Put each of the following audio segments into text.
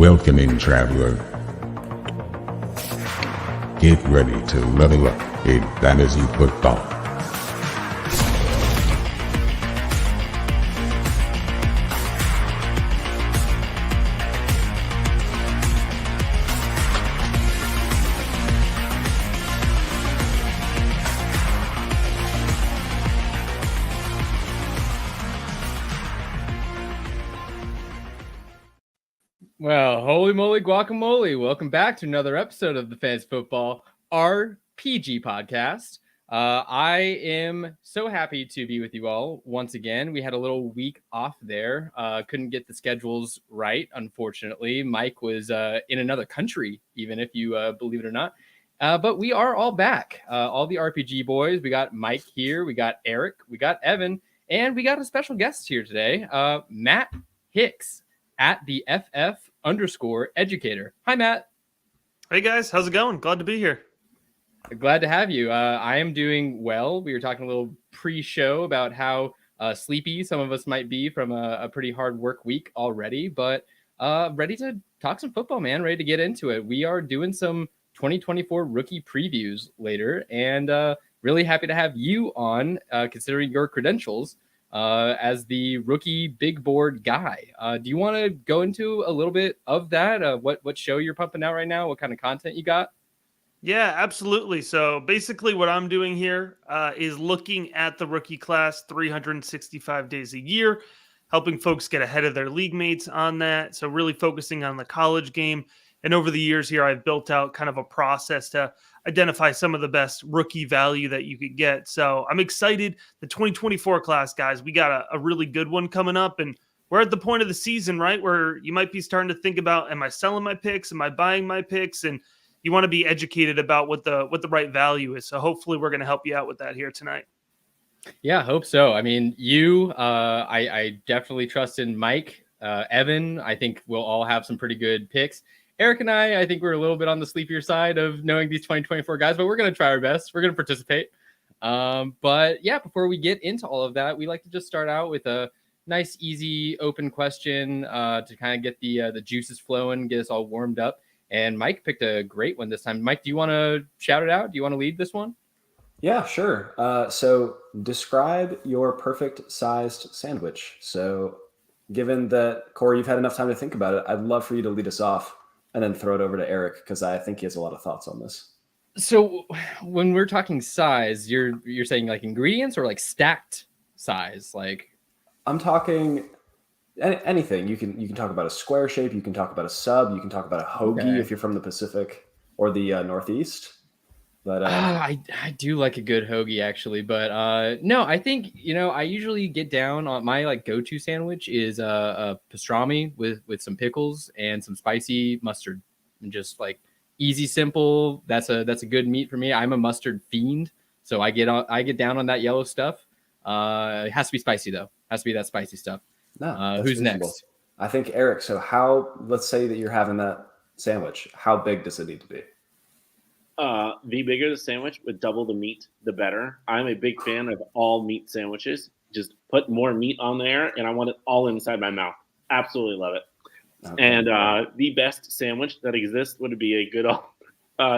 Welcome in, traveler. Get ready to level up in fantasy football. Well, holy moly guacamole. Welcome back to another episode of the Fantasy Football RPG podcast. I am so happy to be with you all once again. We had a little week off there. Couldn't get the schedules right, unfortunately. Mike was in another country, even if you believe it or not. But we are all back. All the RPG boys. We got Mike here. We got Eric. We got Evan. And we got a special guest here today, Matt Hicks at the FF_Educator. Hi, Matt. Hey, guys. How's it going? Glad to be here. Glad to have you. I am doing well. We were talking a little pre-show about how sleepy some of us might be from a pretty hard work week already, but ready to talk some football, man. Ready to get into it. We are doing some 2024 rookie previews later, and really happy to have you on, considering your credentials as the rookie big board guy. Do you want to go into a little bit of that? What show you're pumping out right now? What kind of content you got? Yeah, absolutely. So basically what I'm doing here is looking at the rookie class 365 days a year, helping folks get ahead of their league mates on that. So really focusing on the college game. And over the years here, I've built out kind of a process to identify some of the best rookie value that you could get. So I'm excited. The 2024 class, guys, we got a really good one coming up. And we're at the point of the season, right, where you might be starting to think about, am I selling my picks? Am I buying my picks? And you want to be educated about what the right value is. So hopefully we're going to help you out with that here tonight. Yeah, I hope so. I mean, I definitely trust in Mike. Evan, I think we'll all have some pretty good picks. Eric and I think we're a little bit on the sleepier side of knowing these 2024 guys, but we're going to try our best. We're going to participate. But yeah, before we get into all of that, we like to just start out with a nice, easy, open question to kind of get the juices flowing, get us all warmed up. And Mike picked a great one this time. Mike, do you want to shout it out? Do you want to lead this one? Yeah, sure. So describe your perfect sized sandwich. So given that, Corey, you've had enough time to think about it, I'd love for you to lead us off and then throw it over to Eric, because I think he has a lot of thoughts on this. So when we're talking size, you're saying like ingredients or like stacked size? Like I'm talking anything. You can talk about a square shape. You can talk about a sub. You can talk about a hoagie if you're from the Pacific or the Northeast. But I do like a good hoagie actually, but no, I think I usually get down on my like go-to sandwich is a pastrami with some pickles and some spicy mustard, and just like easy, simple. That's a good meat for me. I'm a mustard fiend, so I get down on that yellow stuff. It has to be spicy though. Has to be that spicy stuff. No, who's reasonable. next? I think Eric. So let's say that you're having that sandwich. How big does it need to be? The bigger the sandwich, with double the meat, the better. I'm a big fan of all meat sandwiches. Just put more meat on there, and I want it all inside my mouth. Absolutely love it. Okay. And the best sandwich that exists would be a good old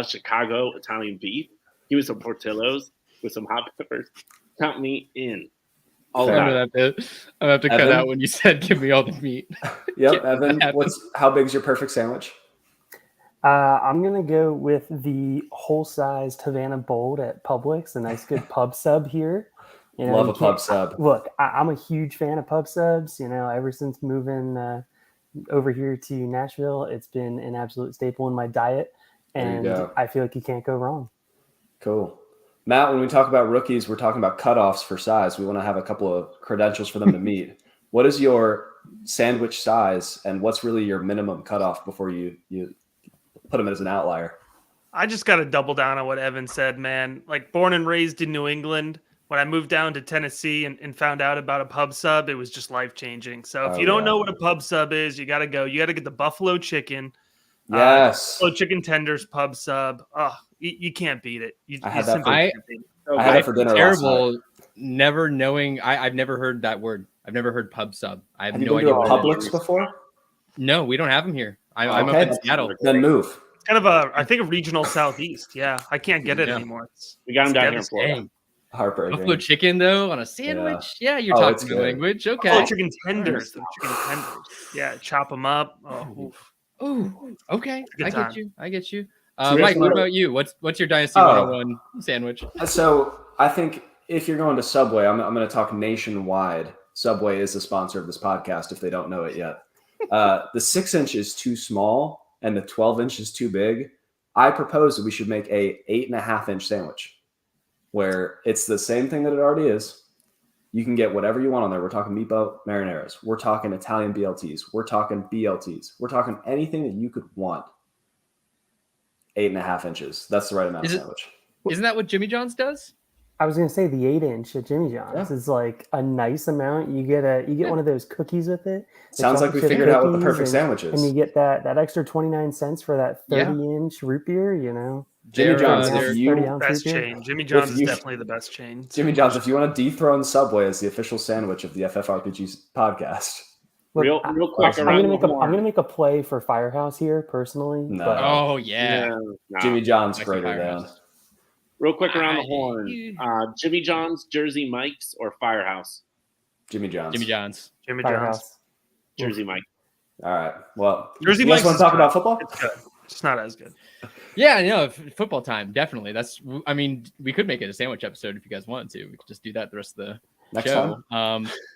Chicago Italian beef. Give me some Portillo's with some hot peppers. Count me in. I'm gonna have to cut out when you said give me all the meat. Yep, Evan. How big's your perfect sandwich? I'm going to go with the whole-sized Havana Bold at Publix, a nice good pub sub here. Love a pub sub. Look, I'm a huge fan of pub subs. Ever since moving over here to Nashville, it's been an absolute staple in my diet, and I feel like you can't go wrong. Cool. Matt, when we talk about rookies, we're talking about cutoffs for size. We want to have a couple of credentials for them to meet. What is your sandwich size, and what's really your minimum cutoff before you put him as an outlier? I just got to double down on what Evan said, man. Like, born and raised in New England, when I moved down to Tennessee and found out about a pub sub, it was just life-changing. So if you don't know what a pub sub is, you got to go. You got to get the buffalo chicken. Yes. Buffalo chicken tenders pub sub. Oh, you can't beat it. I had that for dinner terrible last night. Never knowing. I've never heard that word. I've never heard pub sub. I have you no been idea to what a Publix before? No, we don't have them here. I'm up in Seattle. Then move. It's kind of I think a regional Southeast. Yeah, I can't get it anymore. We got him down here in Florida. Heartbreaking. Buffalo chicken though on a sandwich. Yeah, you're talking the language. Okay. Buffalo chicken tenders. Yeah, chop them up. Ooh. Okay. I get you. So Mike, what about you? What's your Dynasty 101 sandwich? So I think if you're going to Subway, I'm going to talk nationwide. Subway is the sponsor of this podcast if they don't know it yet. The 6-inch is too small and the 12-inch is too big. I propose that we should make a 8.5-inch sandwich where it's the same thing that it already is. You can get whatever you want on there. We're talking meatball marinaras. We're talking Italian BLTs. We're talking BLTs. We're talking anything that you could want. 8.5 inches. That's the right amount of sandwich. Isn't that what Jimmy John's does? I was going to say the 8-inch at Jimmy John's is like a nice amount. You get one of those cookies with it. Sounds like we figured out what the perfect sandwich is. And you get that extra 29 cents for that 30-inch root beer, Jimmy John's, best chain. Jimmy John's is definitely the best chain. Jimmy John's, if you want to dethrone Subway as the official sandwich of the FFRPG podcast. Look, real quick, I'm gonna make a play for Firehouse here personally. No. But, Jimmy John's greater than. Real quick around the horn. Jimmy John's, Jersey Mike's, or Firehouse? Jimmy John's. Jersey Mike. All right. Well, Jersey Mike's want to talk about football? It's good. It's not as good. Yeah, no, football time, definitely. We could make it a sandwich episode if you guys wanted to. We could just do that the rest of the show.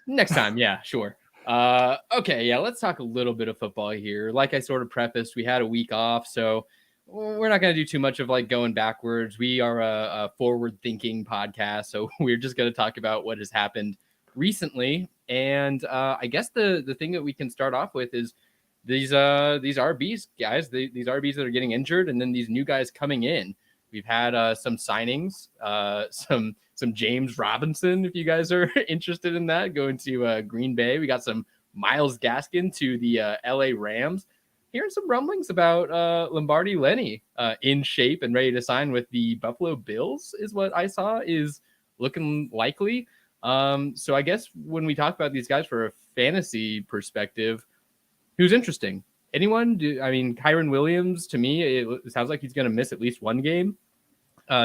Next time, yeah, sure. Okay, yeah, let's talk a little bit of football here. Like I sort of prefaced, we had a week off, so we're not going to do too much of like going backwards. We are a forward-thinking podcast, so we're just going to talk about what has happened recently. And I guess the thing that we can start off with is these RBs, guys, these RBs that are getting injured, and then these new guys coming in. We've had some signings, some James Robinson, if you guys are interested in that, going to Green Bay. We got some Myles Gaskin to the LA Rams. Hearing some rumblings about Lombardi Lenny in shape and ready to sign with the Buffalo Bills is what I saw is looking likely. So I guess when we talk about these guys for a fantasy perspective, who's interesting? Anyone? Kyron Williams, to me, it sounds like he's going to miss at least one game.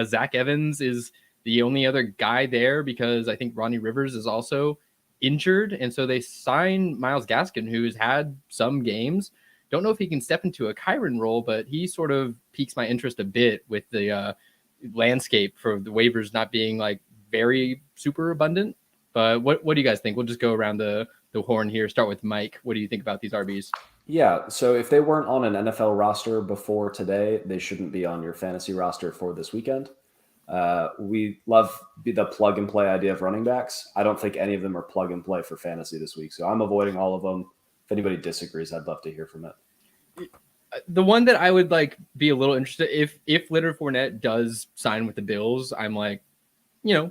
Zach Evans is the only other guy there because I think Ronnie Rivers is also injured. And so they sign Myles Gaskin, who's had some games. Don't know if he can step into a Kyron role, but he sort of piques my interest a bit with the landscape for the waivers not being like very super abundant. But what do you guys think? We'll just go around the horn here. Start with Mike. What do you think about these RBs? Yeah, so if they weren't on an NFL roster before today, they shouldn't be on your fantasy roster for this weekend. We love the plug and play idea of running backs. I don't think any of them are plug and play for fantasy this week, so I'm avoiding all of them. If anybody disagrees, I'd love to hear from it. The one that I would like be a little interested if Leonard Fournette does sign with the Bills, I'm like,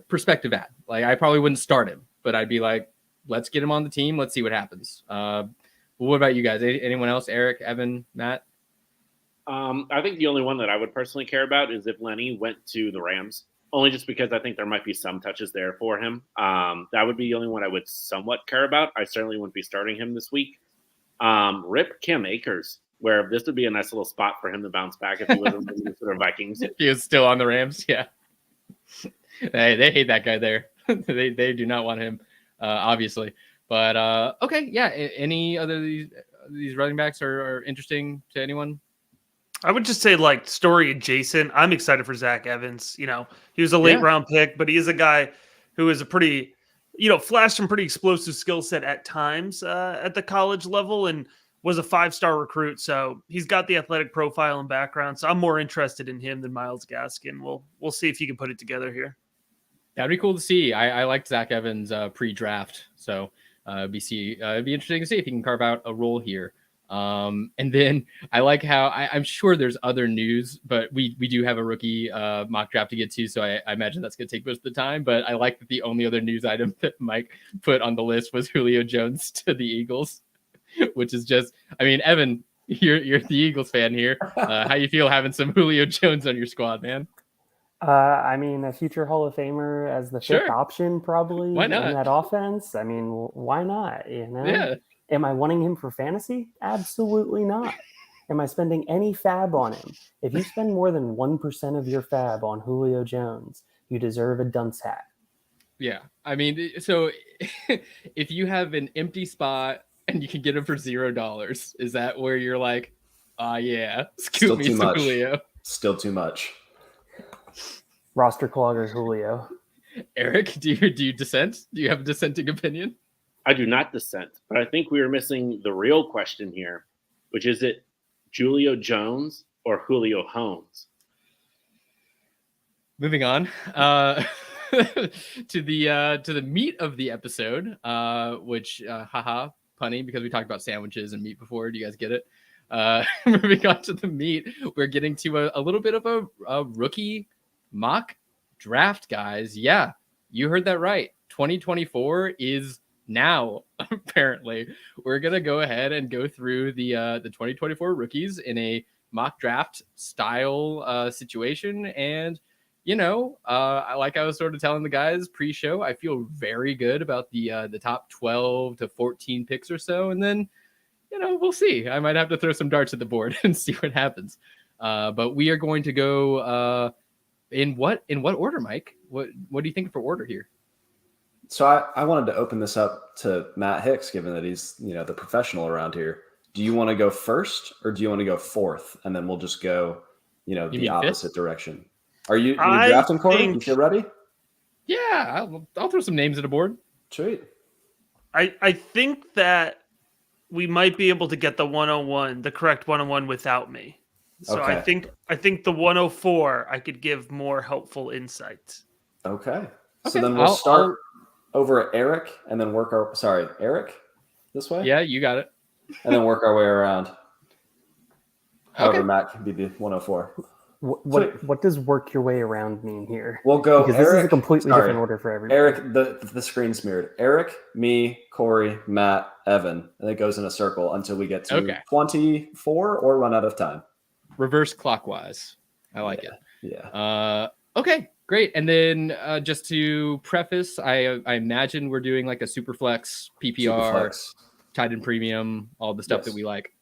perspective ad. Like I probably wouldn't start him, but I'd be like, let's get him on the team. Let's see what happens. What about you guys? Anyone else? Eric, Evan, Matt? I think the only one that I would personally care about is if Lenny went to the Rams, only just because I think there might be some touches there for him. That would be the only one I would somewhat care about. I certainly wouldn't be starting him this week. Rip Cam Akers, where this would be a nice little spot for him to bounce back if he was in the Minnesota Vikings. If he was still on the Rams, yeah. They hate that guy there. they do not want him, obviously. But okay, yeah. Any other these running backs are interesting to anyone? I would just say like story adjacent. I'm excited for Zach Evans. He was a late round pick, but he is a guy who is a pretty, flashed some pretty explosive skill set at times at the college level and was a 5-star recruit. So he's got the athletic profile and background. So I'm more interested in him than Myles Gaskin. We'll see if he can put it together here. That'd be cool to see. I liked Zach Evans pre-draft. So it'd be interesting to see if he can carve out a role here. And then I like how I'm sure there's other news, but we do have a rookie mock draft to get to. So I imagine that's going to take most of the time, but I like that the only other news item that Mike put on the list was Julio Jones to the Eagles, which is just, Evan, you're the Eagles fan here. How you feel having some Julio Jones on your squad, man? A future Hall of Famer as the fifth option, probably. Why not? In that offense. Why not? Yeah. Am I wanting him for fantasy? Absolutely not. Am I spending any fab on him? If you spend more than 1% of your fab on Julio Jones, you deserve a dunce hat. Yeah. I mean, so if you have an empty spot and you can get him for $0, is that where you're like, yeah, scoop me some Julio? Still too much. Roster clogger Julio. Eric, do you dissent? Do you have a dissenting opinion? I do not dissent, but I think we are missing the real question here, which is it Julio Jones or Julio Jones? Moving on to the meat of the episode, which haha, punny, because we talked about sandwiches and meat before. Do you guys get it? Moving on to the meat, we're getting to a little bit of a rookie mock draft, guys. Yeah, you heard that right. 2024 is now. Apparently, we're gonna go ahead and go through the 2024 rookies in a mock draft style situation. And like I was sort of telling the guys pre-show, I feel very good about the top 12 to 14 picks or so, and then we'll see. I might have to throw some darts at the board and see what happens. But we are going to go in what order, Mike? What do you think for order here? So I wanted to open this up to Matt Hicks, given that he's the professional around here. Do you want to go first, or do you want to go fourth, and then we'll just go the opposite direction? Are you drafting, Corey? You feel ready? Yeah, I'll throw some names at the board. Sweet. I think that we might be able to get the 101, the correct 101, without me. So okay. I think the 104 I could give more helpful insights. Okay. So then we'll start over at Eric and then work Eric this way? Yeah, you got it. And then work our way around. However, Matt can be the 104. What does work your way around mean here? We'll go because Eric, this is a completely different order for everybody. Eric, the screen's mirrored. Eric, me, Corey, Matt, Evan, and it goes in a circle until we get to 24 or run out of time. Reverse clockwise. I like it. Yeah. Okay, great. And then just to preface, I imagine we're doing like a Superflex, PPR, tight end premium, all the stuff that we like.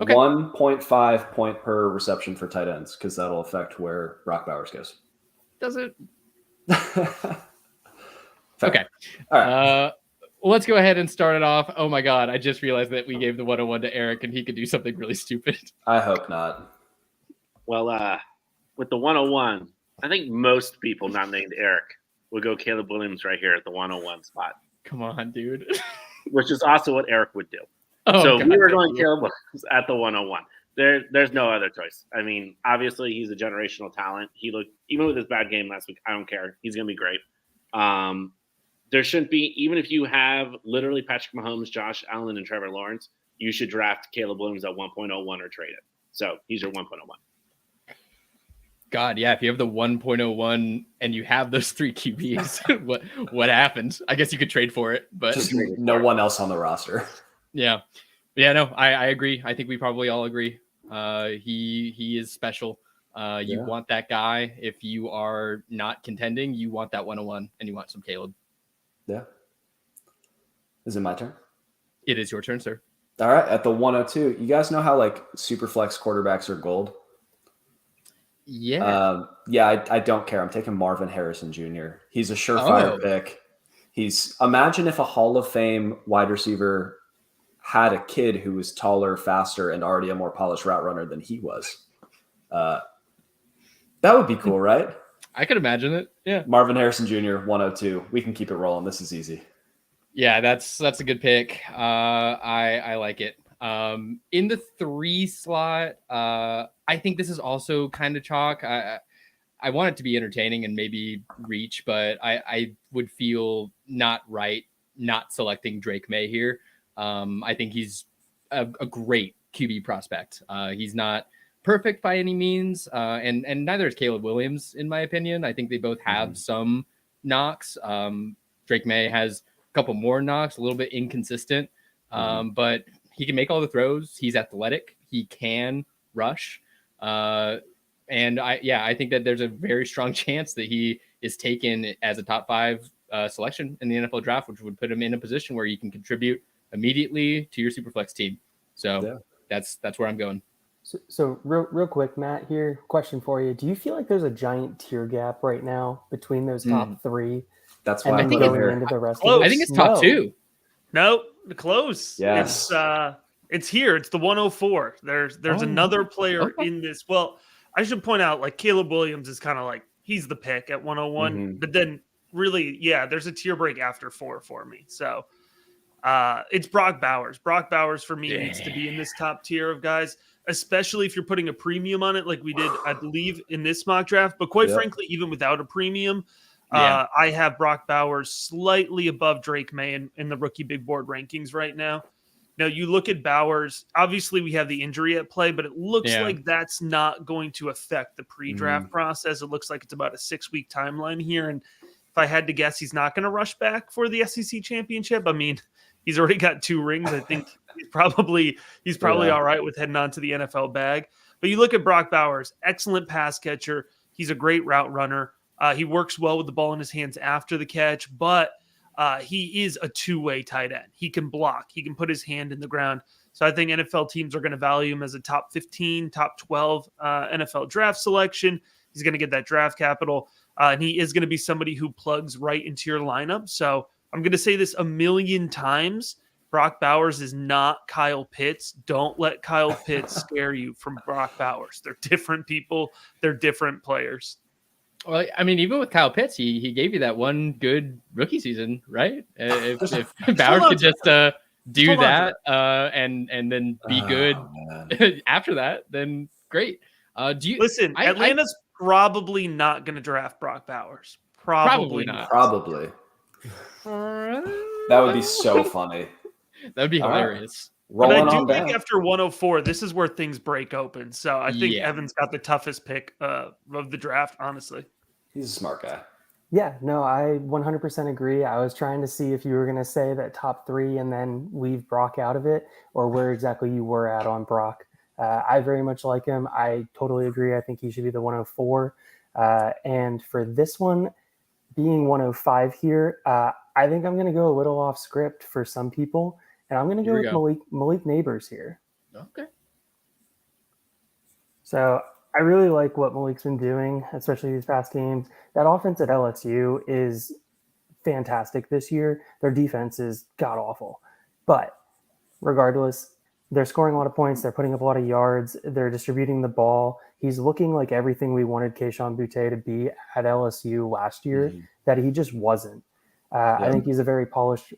Okay. 1.5 point per reception for tight ends, because that'll affect where Brock Bowers goes. Does it? Okay. All right. Let's go ahead and start it off. Oh my God. I just realized that we gave the 101 to Eric and he could do something really stupid. I hope not. Well, with the 101, I think most people not named Eric would go Caleb Williams right here at the 101 spot. Come on, dude. Which is also what Eric would do. We were going Caleb Williams at the 101. There's no other choice. I mean, obviously he's a generational talent. He looked, even with his bad game last week, I don't care. He's going to be great. There shouldn't be, even if you have literally Patrick Mahomes, Josh Allen, and Trevor Lawrence, you should draft Caleb Williams at 1.01 or trade it. So he's your 1.01. God, yeah. If you have the 1.01 and you have those three QBs, what happens? I guess you could trade for it, but just no one else on the roster. Yeah. No, I agree. I think we probably all agree. He is special. You want that guy. If you are not contending, you want that 101 and you want some Caleb. Yeah. Is it my turn? It is your turn, sir. All right. At the 102, you guys know how like super flex quarterbacks are gold? Yeah. I don't care. I'm taking Marvin Harrison Jr. He's a surefire pick. Imagine if a Hall of Fame wide receiver had a kid who was taller, faster, and already a more polished route runner than he was. That would be cool, right? I could imagine it. Yeah. Marvin Harrison Jr., 102. We can keep it rolling. This is easy. Yeah, that's a good pick. I like it. In the 3 slot, I think this is also kind of chalk. I want it to be entertaining and maybe reach, but I would feel not right not selecting Drake May here. I think he's a great QB prospect. He's not perfect by any means, and neither is Caleb Williams, in my opinion. I think they both have some knocks. Drake May has a couple more knocks, a little bit inconsistent, but he can make all the throws. He's athletic. He can rush. And I think that there's a very strong chance that he is taken as a top 5 selection in the NFL draft, which would put him in a position where he can contribute immediately to your Superflex team. So that's where I'm going. So real quick, Matt, here, question for you. Do you feel like there's a giant tier gap right now between those top three? That's and why then I'm going here. into the rest Close. of it? I think it's top two. No, close. Yes. It's here. It's the 104. There's another player in this. Well, I should point out, like, Caleb Williams is kind of like, he's the pick at 101, but then really, there's a tier break after 4 for me. So it's Brock Bowers. Brock Bowers for me needs to be in this top tier of guys, especially if you're putting a premium on it, like we did, I believe, in this mock draft. But quite frankly, even without a premium, I have Brock Bowers slightly above Drake May in the rookie big board rankings right now. Now, you look at Bowers, obviously we have the injury at play, but it looks like that's not going to affect the pre-draft process. It looks like it's about a 6-week timeline here. And if I had to guess, he's not going to rush back for the SEC championship. I mean, he's already got 2 rings. I think he's probably all right with heading on to the NFL bag. But you look at Brock Bowers, excellent pass catcher. He's a great route runner. He works well with the ball in his hands after the catch, but he is a two-way tight end. He can block. He can put his hand in the ground. So I think NFL teams are going to value him as a top 15, top 12 NFL draft selection. He's going to get that draft capital, and he is going to be somebody who plugs right into your lineup. So I'm going to say this a million times. Brock Bowers is not Kyle Pitts. Don't let Kyle Pitts scare you from Brock Bowers. They're different people. They're different players. Well, I mean, even with Kyle Pitts, he gave you that one good rookie season, right? If Bowers could just do that and then be good after that, then great. Do you listen? Atlanta's probably not going to draft Brock Bowers. Probably not. Probably. That would be so funny. That would be hilarious. But I do think after 104, this is where things break open. So I think Evan's got the toughest pick of the draft, honestly. He's a smart guy. Yeah, no, I 100% agree. I was trying to see if you were going to say that top 3 and then leave Brock out of it, or where exactly you were at on Brock. I very much like him. I totally agree. I think he should be the 104. And for this one, being 105 here, I think I'm going to go a little off script for some people. And I'm going to go with Malik Neighbors here. Okay. So I really like what Malik's been doing, especially these past games. That offense at LSU is fantastic this year. Their defense is god-awful. But regardless, they're scoring a lot of points. They're putting up a lot of yards. They're distributing the ball. He's looking like everything we wanted Kayshon Boutte to be at LSU last year, that he just wasn't. I think he's a very polished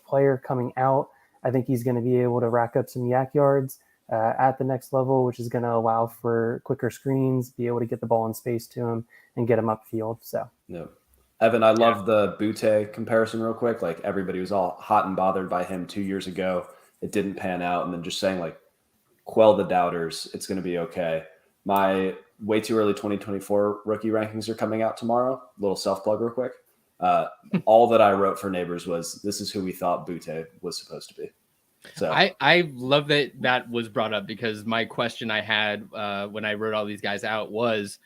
player coming out. I think he's going to be able to rack up some yak yards at the next level, which is going to allow for quicker screens, be able to get the ball in space to him and get him upfield. So, Evan, I love the Boutte comparison real quick. Like, everybody was all hot and bothered by him 2 years ago. It didn't pan out. And then just saying, like, quell the doubters. It's going to be okay. My way too early 2024 rookie rankings are coming out tomorrow. Little self-plug real quick. All that I wrote for Neighbors was, this is who we thought Boutte was supposed to be. So I love that was brought up, because my question I had when I wrote all these guys out was,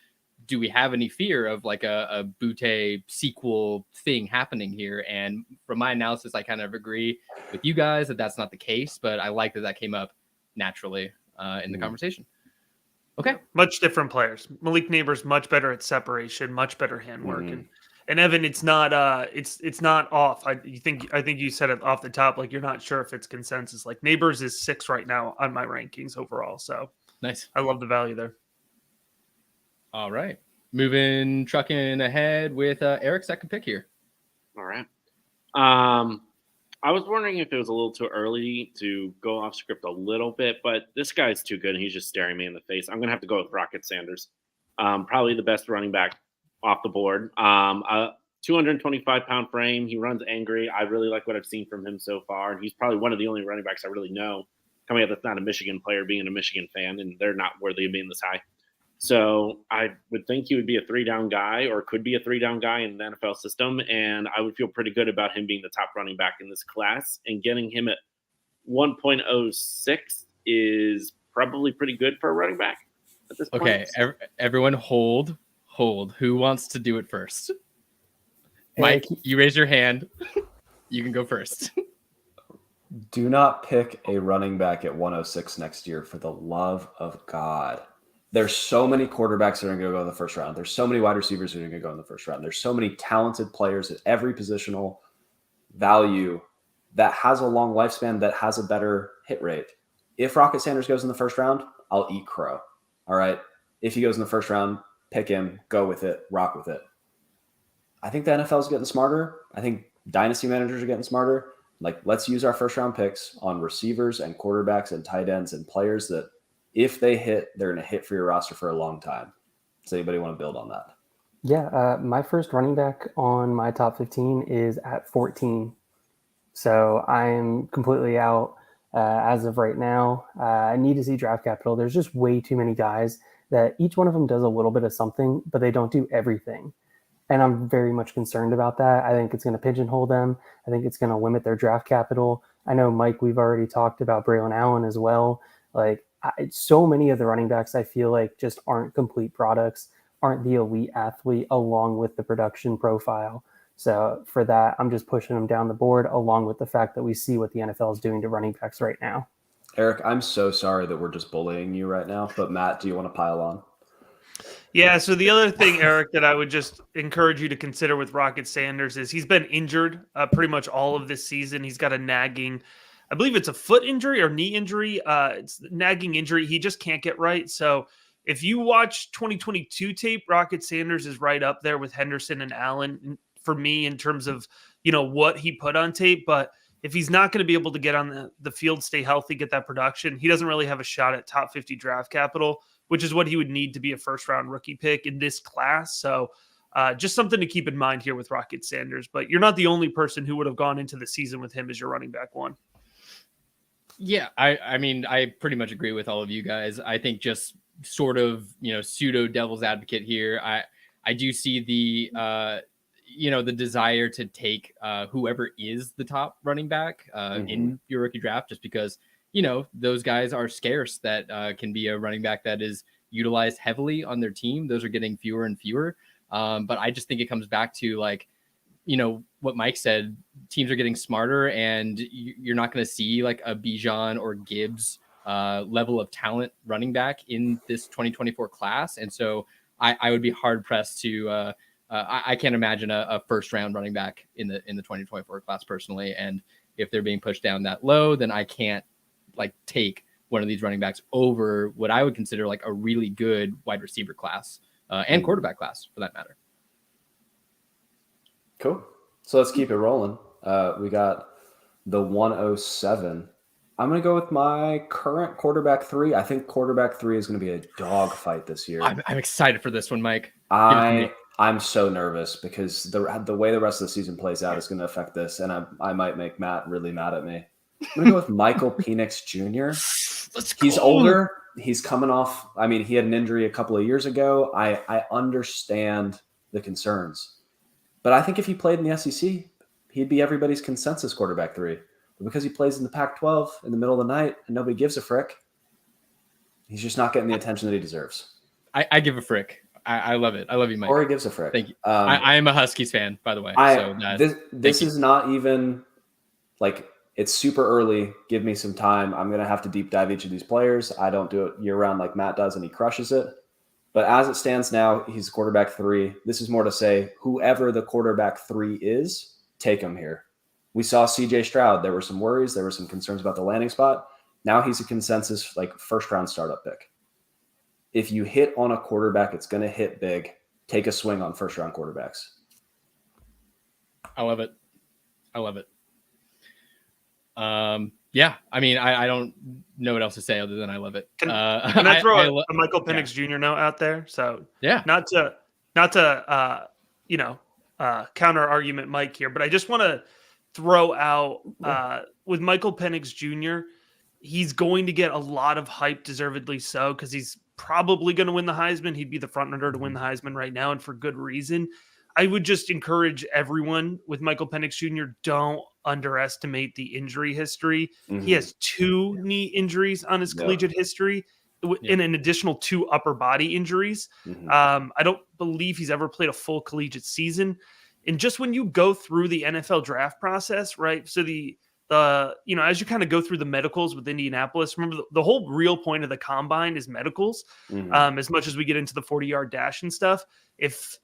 do we have any fear of like a Boutte sequel thing happening here? And from my analysis, I kind of agree with you guys that that's not the case, but I like that came up naturally in the conversation. Okay. Much different players. Malik Neighbors much better at separation, much better handwork. And Evan, it's not off. I think you said it off the top, like you're not sure if it's consensus. Like, Neighbors is 6 right now on my rankings overall. So nice. I love the value there. All right. Trucking ahead with Eric's second pick here. All right. I was wondering if it was a little too early to go off script a little bit, but this guy's too good and he's just staring me in the face. I'm going to have to go with Rocket Sanders. Probably the best running back off the board. 225-pound frame. He runs angry. I really like what I've seen from him so far. And he's probably one of the only running backs I really know coming up that's not a Michigan player, being a Michigan fan, and they're not worthy of being this high. So I would think he would be a 3-down guy, or could be a 3-down guy in the NFL system. And I would feel pretty good about him being the top running back in this class, and getting him at 1.06 is probably pretty good for a running back at this point. Okay. Everyone hold. Who wants to do it first? Mike, you raise your hand. You can go first. Do not pick a running back at 106 next year for the love of God. There's so many quarterbacks that are going to go in the first round. There's so many wide receivers that are going to go in the first round. There's so many talented players at every positional value that has a long lifespan, that has a better hit rate. If Rocket Sanders goes in the first round, I'll eat crow. All right. If he goes in the first round, pick him, go with it, rock with it. I think the NFL is getting smarter. I think dynasty managers are getting smarter. Like, let's use our first round picks on receivers and quarterbacks and tight ends and players that if they hit, they're going to hit for your roster for a long time. Does anybody want to build on that? Yeah, my first running back on my top 15 is at 14. So I'm completely out as of right now. I need to see draft capital. There's just way too many guys that each one of them does a little bit of something, but they don't do everything. And I'm very much concerned about that. I think it's going to pigeonhole them. I think it's going to limit their draft capital. I know, Mike, we've already talked about Braylon Allen as well. Like, so many of the running backs I feel like just aren't complete products, aren't the elite athlete along with the production profile. So for that, I'm just pushing them down the board, along with the fact that we see what the NFL is doing to running backs right now. Eric, I'm so sorry that we're just bullying you right now, but Matt, do you want to pile on? Yeah, so the other thing, Eric, that I would just encourage you to consider with Rocket Sanders is he's been injured pretty much all of this season. He's got a nagging, I believe it's a foot injury or knee injury. It's a nagging injury. He just can't get right. So if you watch 2022 tape, Rocket Sanders is right up there with Henderson and Allen for me in terms of, what he put on tape. But if he's not going to be able to get on the field, stay healthy, get that production, he doesn't really have a shot at top 50 draft capital, which is what he would need to be a first-round rookie pick in this class. So just something to keep in mind here with Rocket Sanders. But you're not the only person who would have gone into the season with him as your running back one. Yeah, I mean, I pretty much agree with all of you guys. I think just sort of, pseudo devil's advocate here. I do see the, the desire to take whoever is the top running back in your rookie draft, just because, those guys are scarce that can be a running back that is utilized heavily on their team. Those are getting fewer and fewer. But I just think it comes back to what Mike said, teams are getting smarter, and you're not going to see like a Bijan or Gibbs level of talent running back in this 2024 class. And so I would be hard pressed to I can't imagine a first round running back in the 2024 class personally. And if they're being pushed down that low, then I can't take one of these running backs over what I would consider like a really good wide receiver class and quarterback class for that matter. Cool. So let's keep it rolling. We got the 107. I'm going to go with my current quarterback 3. I think quarterback 3 is going to be a dog fight this year. I'm excited for this one, Mike. I'm so nervous because the way the rest of the season plays out is going to affect this, and I might make Matt really mad at me. I'm going to go with Michael Penix Jr. He's older. He's coming off. I mean, he had an injury a couple of years ago. I understand the concerns, but I think if he played in the SEC, he'd be everybody's consensus quarterback 3. But because he plays in the Pac-12 in the middle of the night and nobody gives a frick, he's just not getting the attention that he deserves. I give a frick. I love it. I love you, Mike. Or he gives a frick. Thank you. I am a Huskies fan, by the way. This is not even like it's super early. Give me some time. I'm going to have to deep dive each of these players. I don't do it year round like Matt does, and he crushes it. But as it stands now, he's quarterback 3. This is more to say whoever the quarterback 3 is, take him here. We saw CJ Stroud. There were some worries. There were some concerns about the landing spot. Now he's a consensus first round startup pick. If you hit on a quarterback, it's going to hit big. Take a swing on first round quarterbacks. I love it. Yeah, I mean, I don't know what else to say other than I love it. Can I throw a Michael Penix Jr. note out there? So yeah, not to counter argument Mike here, but I just want to throw out with Michael Penix Jr. He's going to get a lot of hype, deservedly so, because he's probably going to win the Heisman. He'd be the front runner to win the Heisman right now, and for good reason. I would just encourage everyone with Michael Penix Jr., don't underestimate the injury history. He has 2 knee injuries on his collegiate history and an additional 2 upper body injuries. I don't believe he's ever played a full collegiate season. And just when you go through the NFL draft process, right? So the as you kind of go through the medicals with Indianapolis, remember the whole real point of the combine is medicals. Mhm. As much as we get into the 40-yard dash and stuff, if,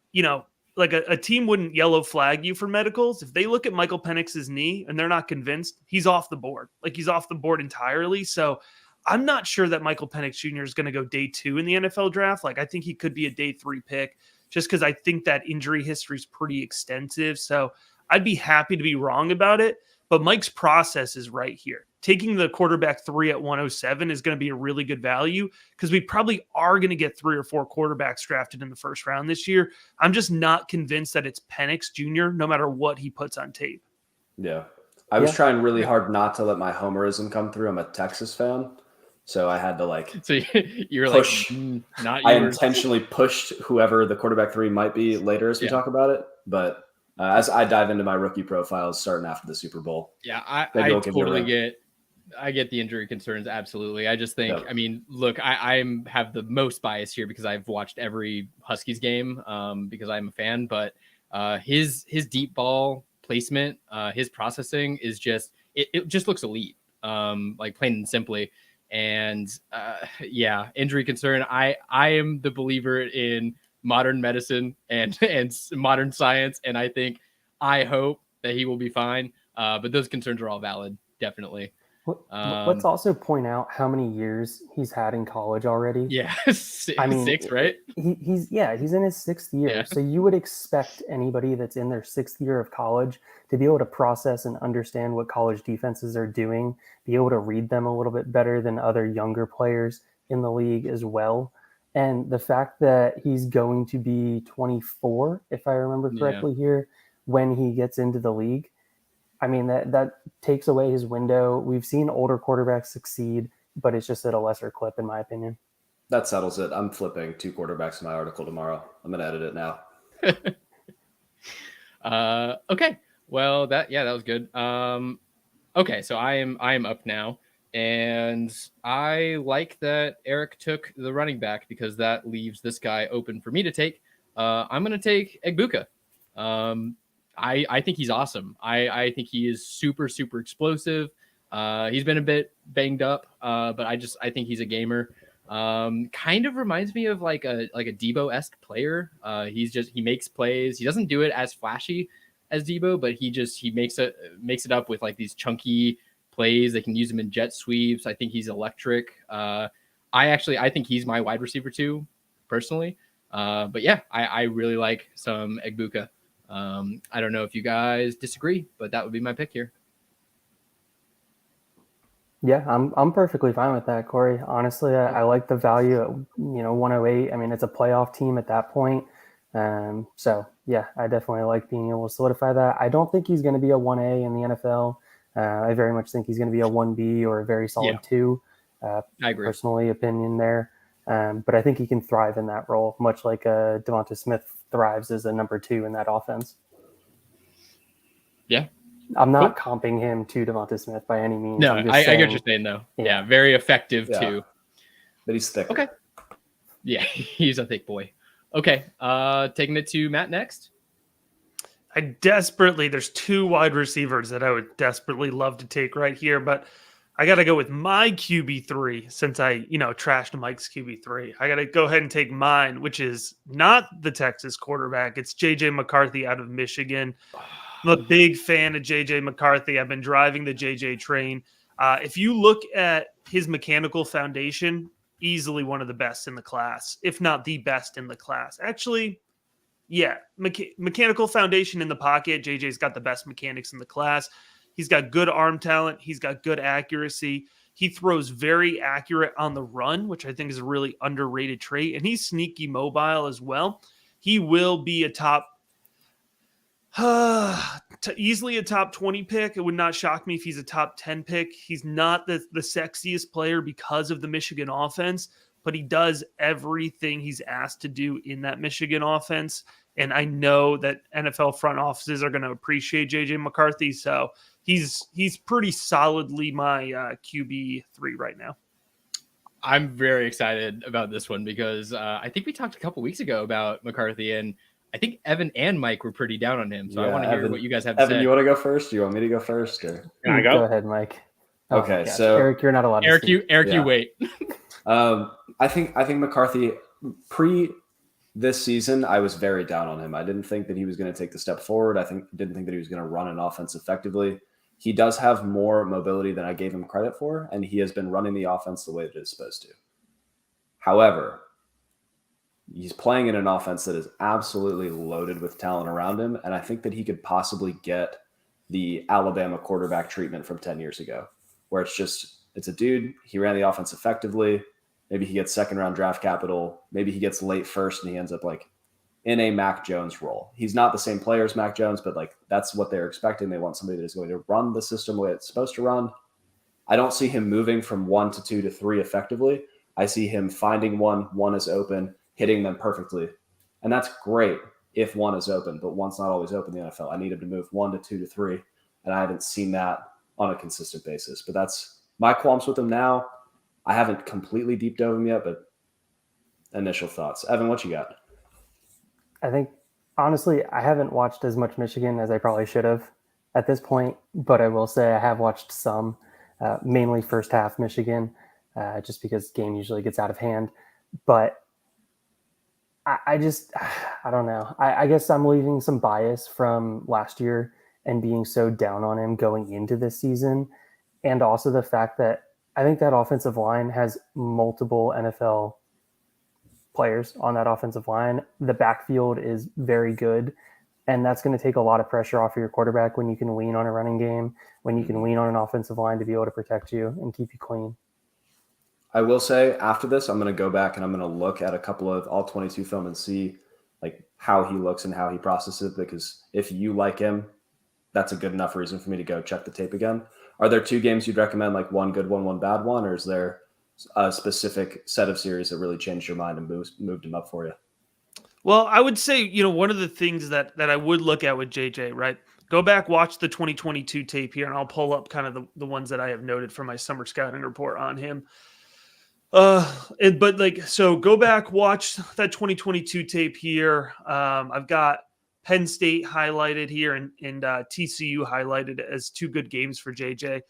like a team wouldn't yellow flag you for medicals, if they look at Michael Penix's knee and they're not convinced, he's off the board. Like, he's off the board entirely. So I'm not sure that Michael Penix Jr. is going to go day 2 in the NFL draft. Like, I think he could be a day 3 pick just because I think that injury history is pretty extensive. So I'd be happy to be wrong about it. But Mike's process is right here. Taking the quarterback 3 at 107 is going to be a really good value because we probably are going to get 3 or 4 quarterbacks drafted in the first round this year. I'm just not convinced that it's Penix Jr., no matter what he puts on tape. Yeah. I was trying really hard not to let my homerism come through. I'm a Texas fan. So I had to So you're push. Not I yours. intentionally pushed whoever the quarterback 3 might be later as we talk about it. But as I dive into my rookie profiles starting after the Super Bowl. Yeah, I totally get the injury concerns. Absolutely. I just think, I mean, look, I have the most bias here because I've watched every Huskies game because I'm a fan, but his deep ball placement, his processing is just, it just looks elite, like plain and simply. And injury concern. I am the believer in modern medicine and modern science, and I hope that he will be fine. But those concerns are all valid, definitely. Let's also point out how many years he's had in college already. Yeah, I mean, 6, right? He's in his 6th year. Yeah. So you would expect anybody that's in their 6th year of college to be able to process and understand what college defenses are doing, be able to read them a little bit better than other younger players in the league as well. And the fact that he's going to be 24, if I remember correctly here, when he gets into the league, I mean, that takes away his window. We've seen older quarterbacks succeed, but it's just at a lesser clip, in my opinion. That settles it. I'm flipping 2 quarterbacks in my article tomorrow. I'm going to edit it now. Okay. Well, that was good. Okay, so I am up now, and I like that Eric took the running back because that leaves this guy open for me to take. I'm going to take Egbuka. I think he's awesome. I think he is super, super explosive. He's been a bit banged up, but I think he's a gamer. Kind of reminds me of like a Debo-esque player. He makes plays. He doesn't do it as flashy as Debo, but he makes it up with like these chunky plays. They can use him in jet sweeps. I think he's electric. I think he's my wide receiver too, personally. But yeah, I really like some Egbuka. I don't know if you guys disagree, but that would be my pick here. Yeah, I'm perfectly fine with that, Corey. Honestly, I like the value at 108. I mean, it's a playoff team at that point. So yeah, I definitely like being able to solidify that. I don't think he's going to be a 1A in the NFL. I very much think he's going to be a 1B or a very solid 2. I agree. Personally, opinion there. But I think he can thrive in that role, much like Devonta Smith thrives as a number 2 in that offense. Yeah. I'm not comping him to Devonta Smith by any means. No, I get what you're saying, though. Yeah, very effective, too. But he's thick. Okay. Yeah, he's a thick boy. Okay, taking it to Matt next. There's 2 wide receivers that I would desperately love to take right here, but I got to go with my QB3 since I, trashed Mike's QB3. I got to go ahead and take mine, which is not the Texas quarterback. It's JJ McCarthy out of Michigan. I'm a big fan of JJ McCarthy. I've been driving the JJ train. If you look at his mechanical foundation, easily one of the best in the class, if not the best in the class. Actually, yeah, mechanical foundation in the pocket. JJ's got the best mechanics in the class. He's got good arm talent. He's got good accuracy. He throws very accurate on the run, which I think is a really underrated trait. And he's sneaky mobile as well. He will be easily a top 20 pick. It would not shock me if he's a top 10 pick. He's not the sexiest player because of the Michigan offense, but he does everything he's asked to do in that Michigan offense. And I know that NFL front offices are going to appreciate JJ McCarthy. So he's pretty solidly my QB3 right now. I'm very excited about this one because I think we talked a couple weeks ago about McCarthy, and I think Evan and Mike were pretty down on him. So I want to hear what you guys have to Evan, say. you want to go first? Do you want me to go first? Or? Can I go? Go ahead, Mike. Oh my Okay, gosh. so Eric, you're not allowed to speak. You Yeah. wait. I think McCarthy this season, I was very down on him. I didn't think that he was going to take the step forward. Didn't think that he was going to run an offense effectively. He does have more mobility than I gave him credit for, and he has been running the offense the way that it's supposed to. However, he's playing in an offense that is absolutely loaded with talent around him, and I think that he could possibly get the Alabama quarterback treatment from 10 years ago, where it's a dude, he ran the offense effectively. Maybe he gets second-round draft capital. Maybe he gets late first, and he ends up like in a Mac Jones role. He's not the same player as Mac Jones, but like that's what they're expecting. They want somebody that is going to run the system the way it's supposed to run. I don't see him moving from 1 to 2 to 3 effectively. I see him finding one is open, hitting them perfectly. And that's great if one is open, but one's not always open in the NFL. I need him to move 1 to 2 to 3, and I haven't seen that on a consistent basis. But that's my qualms with him now. I haven't completely deep dove him yet, but initial thoughts. Evan, what you got? I think, honestly, I haven't watched as much Michigan as I probably should have at this point, but I will say I have watched some, mainly first half Michigan, just because game usually gets out of hand. But I don't know. I guess I'm leaving some bias from last year and being so down on him going into this season. And also the fact that I think that offensive line has multiple NFL players on that offensive line. The backfield is very good, and that's going to take a lot of pressure off of your quarterback when you can lean on a running game, when you can lean on an offensive line to be able to protect you and keep you clean. I will say after this, I'm going to go back and I'm going to look at a couple of all 22 film and see like how he looks and how he processes it, because if you like him, that's a good enough reason for me to go check the tape again. Are there 2 games you'd recommend, like one good one bad one, or is there a specific set of series that really changed your mind and moved him up for you? Well, I would say, one of the things that I would look at with JJ, right? Go back, watch the 2022 tape here, and I'll pull up kind of the ones that I have noted from my summer scouting report on him. So go back, watch that 2022 tape here. I've got Penn State highlighted here and TCU highlighted as 2 good games for JJ.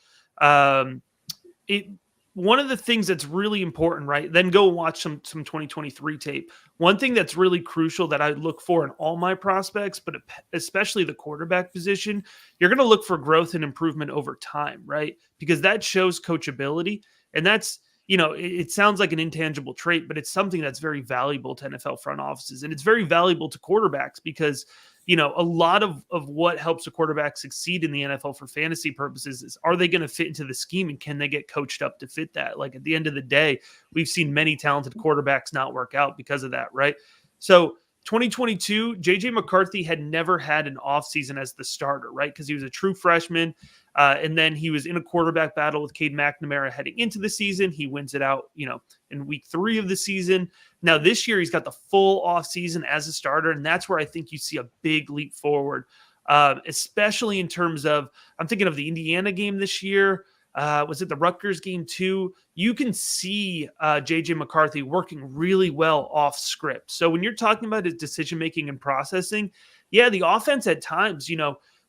One of the things that's really important, right? Then go watch some 2023 tape. One thing that's really crucial that I look for in all my prospects, but especially the quarterback position, you're going to look for growth and improvement over time, right? Because that shows coachability. And that's, it sounds like an intangible trait, but it's something that's very valuable to NFL front offices. And it's very valuable to quarterbacks because, a lot of what helps a quarterback succeed in the NFL for fantasy purposes is, are they going to fit into the scheme and can they get coached up to fit that? Like at the end of the day, we've seen many talented quarterbacks not work out because of that, right? So 2022, JJ McCarthy had never had an offseason as the starter, right? Because he was a true freshman. And then he was in a quarterback battle with Cade McNamara heading into the season. He wins it out, in week 3 of the season. Now this year he's got the full offseason as a starter. And that's where I think you see a big leap forward, especially in terms of, I'm thinking of the Indiana game this year. Was it the Rutgers game too? You can see JJ McCarthy working really well off script. So when you're talking about his decision-making and processing, yeah, the offense at times,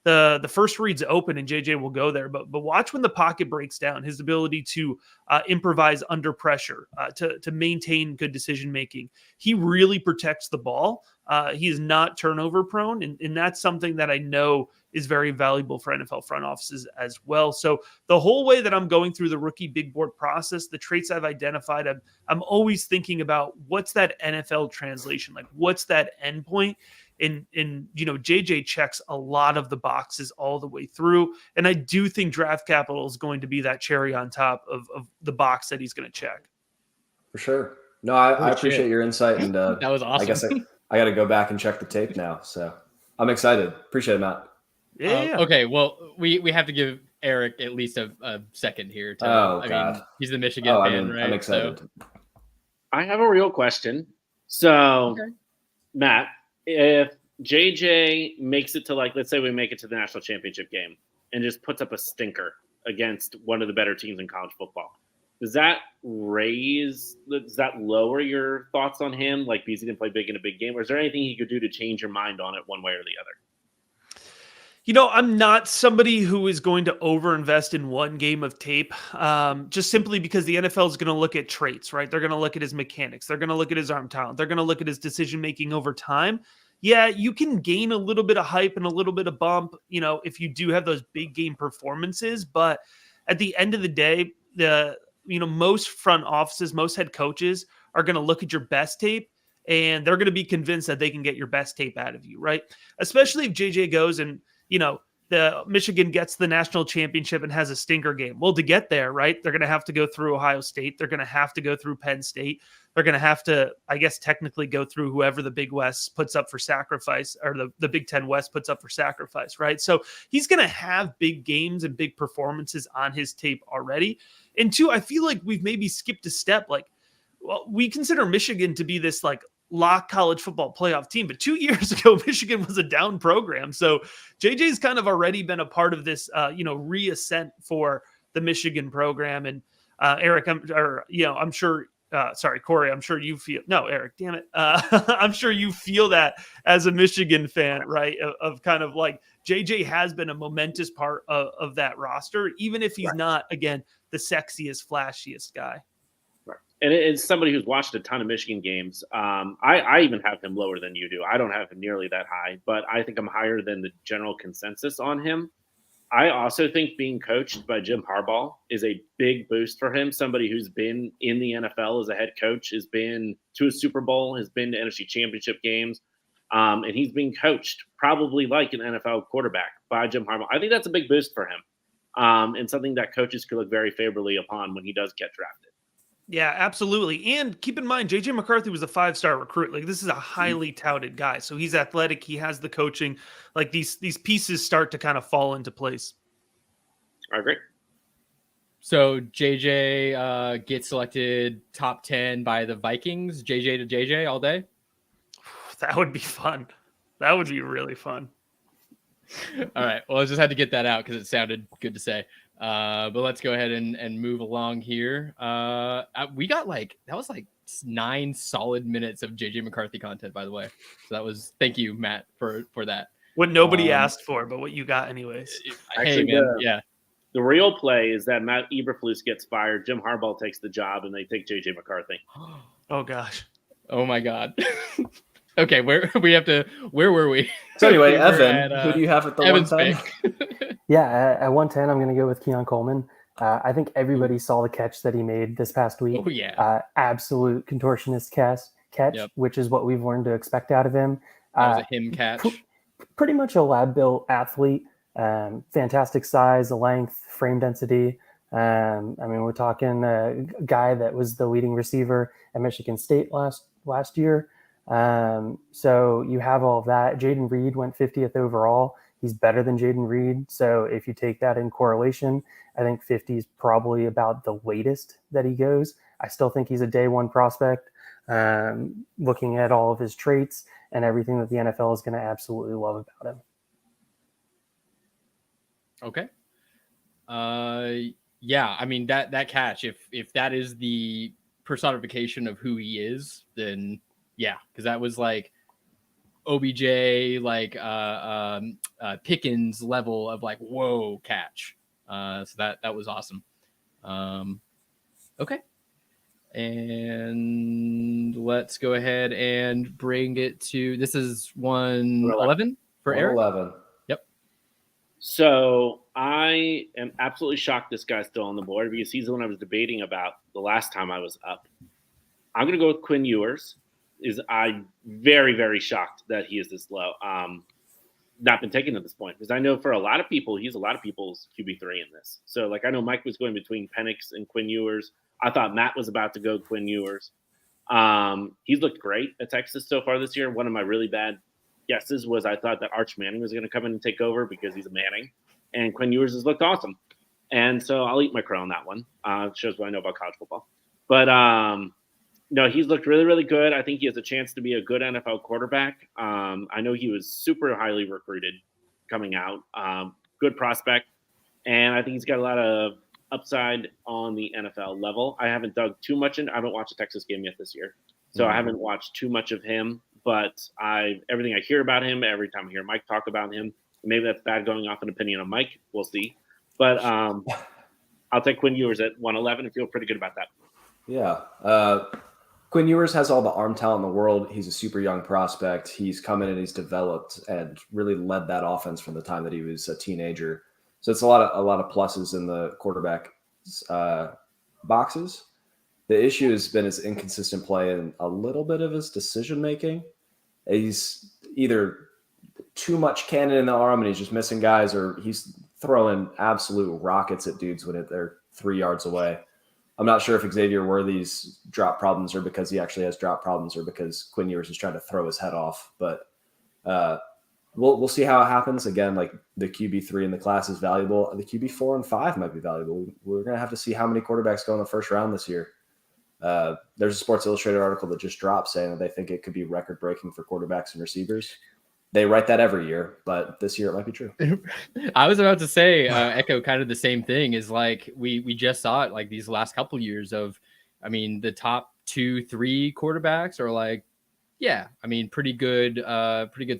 the first read's open and JJ will go there, but watch when the pocket breaks down, his ability to improvise under pressure, to maintain good decision-making. He really protects the ball. He is not turnover prone. And that's something that I know is very valuable for NFL front offices as well. So the whole way that I'm going through the rookie big board process, the traits I've identified, I'm always thinking about what's that NFL translation? Like what's that endpoint? And JJ checks a lot of the boxes all the way through. And I do think draft capital is going to be that cherry on top of the box that he's going to check. For sure. No, I appreciate your insight. And That was awesome. I guess I got to go back and check the tape now. So I'm excited. Appreciate it, Matt. Yeah. Okay. Well, we have to give Eric at least a second here. I mean, he's the Michigan fan, right? I'm excited. So. I have a real question. So, Okay. Matt, if JJ makes it to, like, let's say we make it to the national championship game and just puts up a stinker against one of the better teams in college football, Does that lower your thoughts on him? Like, because he didn't play big in a big game, or is there anything he could do to change your mind on it one way or the other? I'm not somebody who is going to overinvest in one game of tape, just simply because the NFL is going to look at traits, right? They're going to look at his mechanics. They're going to look at his arm talent. They're going to look at his decision-making over time. Yeah, you can gain a little bit of hype and a little bit of bump, if you do have those big game performances. But at the end of the day, most front offices, most head coaches are going to look at your best tape, and they're going to be convinced that they can get your best tape out of you, right? Especially if JJ goes and, the Michigan gets the national championship and has a stinker game. Well, to get there, right, they're going to have to go through Ohio State. They're going to have to go through Penn State. They're going to have to, I guess, technically go through whoever the Big West puts up for sacrifice, or the Big Ten West puts up for sacrifice, right? So he's going to have big games and big performances on his tape already. And two, I feel like we've maybe skipped a step. Like, well, we consider Michigan to be this like lock college football playoff team, but 2 years ago, Michigan was a down program. So JJ's kind of already been a part of this, reascent for the Michigan program. And Eric, I'm sure, sorry, Corey, I'm sure you feel, no, Eric, damn it. I'm sure you feel that as a Michigan fan, right? Of kind of like JJ has been a momentous part of that roster, even if he's not, again, the sexiest, flashiest guy. And it's somebody who's watched a ton of Michigan games. I even have him lower than you do. I don't have him nearly that high, but I think I'm higher than the general consensus on him. I also think being coached by Jim Harbaugh is a big boost for him. Somebody who's been in the NFL as a head coach, has been to a Super Bowl, has been to NFC Championship games, and he's being coached probably like an NFL quarterback by Jim Harbaugh. I think that's a big boost for him, and something that coaches could look very favorably upon when he does get drafted. Yeah, absolutely. And keep in mind, JJ McCarthy was a 5-star recruit. Like, this is a highly touted guy. So he's athletic. He has the coaching. Like, these pieces start to kind of fall into place. I agree. So JJ gets selected top 10 by the Vikings. JJ to JJ all day. That would be fun. That would be really fun. All right. Well, I just had to get that out because it sounded good to say. But let's go ahead and move along here. We got that was 9 solid minutes of JJ McCarthy content, by the way. So that was, thank you, Matt, for that. What nobody asked for, but what you got anyways. Actually, hey, man, yeah. The real play is that Matt Eberflus gets fired, Jim Harbaugh takes the job, and they take JJ McCarthy. Oh gosh. Oh my God. Okay, where were we? So anyway, Evan, who do you have at the Evan's 110? Yeah, at 110, I'm going to go with Keon Coleman. I think everybody saw the catch that he made this past week. Oh, yeah. Absolute contortionist catch, Yep. which is what we've learned to expect out of him. That was a him catch. Pretty much a lab-built athlete. Fantastic size, length, frame density. We're talking a guy that was the leading receiver at Michigan State last year. So you have all of that. Jaden Reed went 50th overall. He's better than Jaden Reed. So if you take that in correlation, I think 50 is probably about the latest that he goes. I still think he's a day one prospect, looking at all of his traits and everything that the NFL is going to absolutely love about him. Okay. Yeah, I mean that catch, if that is the personification of who he is, then yeah, because that was like OBJ, Pickens level of whoa catch. So that was awesome. Okay. And let's go ahead and bring it to, this is 111 for Eric. 111. Yep. So I am absolutely shocked this guy's still on the board because he's the one I was debating about the last time I was up. I'm going to go with Quinn Ewers. I'm very, very shocked that he is this low. Not been taken at this point because I know for a lot of people, he's a lot of people's QB3 in this. So I know Mike was going between Penix and Quinn Ewers. I thought Matt was about to go Quinn Ewers. He's looked great at Texas so far this year. One of my really bad guesses was I thought that Arch Manning was going to come in and take over because he's a Manning, and Quinn Ewers has looked awesome. And so I'll eat my crow on that one. It shows what I know about college football. But no, he's looked really, really good. I think he has a chance to be a good NFL quarterback. I know he was super highly recruited coming out. Good prospect. And I think he's got a lot of upside on the NFL level. I haven't dug too much in. I haven't watched a Texas game yet this year, so I haven't watched too much of him. But everything I hear about him, every time I hear Mike talk about him, maybe that's bad going off an opinion on Mike. We'll see. But I'll take Quinn Ewers at 111 and feel pretty good about that. Yeah. Quinn Ewers has all the arm talent in the world. He's a super young prospect. He's come in and he's developed and really led that offense from the time that he was a teenager. So it's a lot of pluses in the quarterback boxes. The issue has been his inconsistent play and a little bit of his decision making. He's either too much cannon in the arm and he's just missing guys, or he's throwing absolute rockets at dudes when they're 3 yards away. I'm not sure if Xavier Worthy's drop problems are because he actually has drop problems or because Quinn Ewers is trying to throw his head off. But we'll see how it happens. Again, like the QB3 in the class is valuable. The QB4 and 5 might be valuable. We're going to have to see how many quarterbacks go in the first round this year. There's a Sports Illustrated article that just dropped saying that they think it could be record-breaking for quarterbacks and receivers. They write that every year, but this year it might be true. I was about to say, echo kind of the same thing. Is like we just saw it like these last couple years of, I mean, the top 2-3 quarterbacks are like, yeah, I mean, pretty good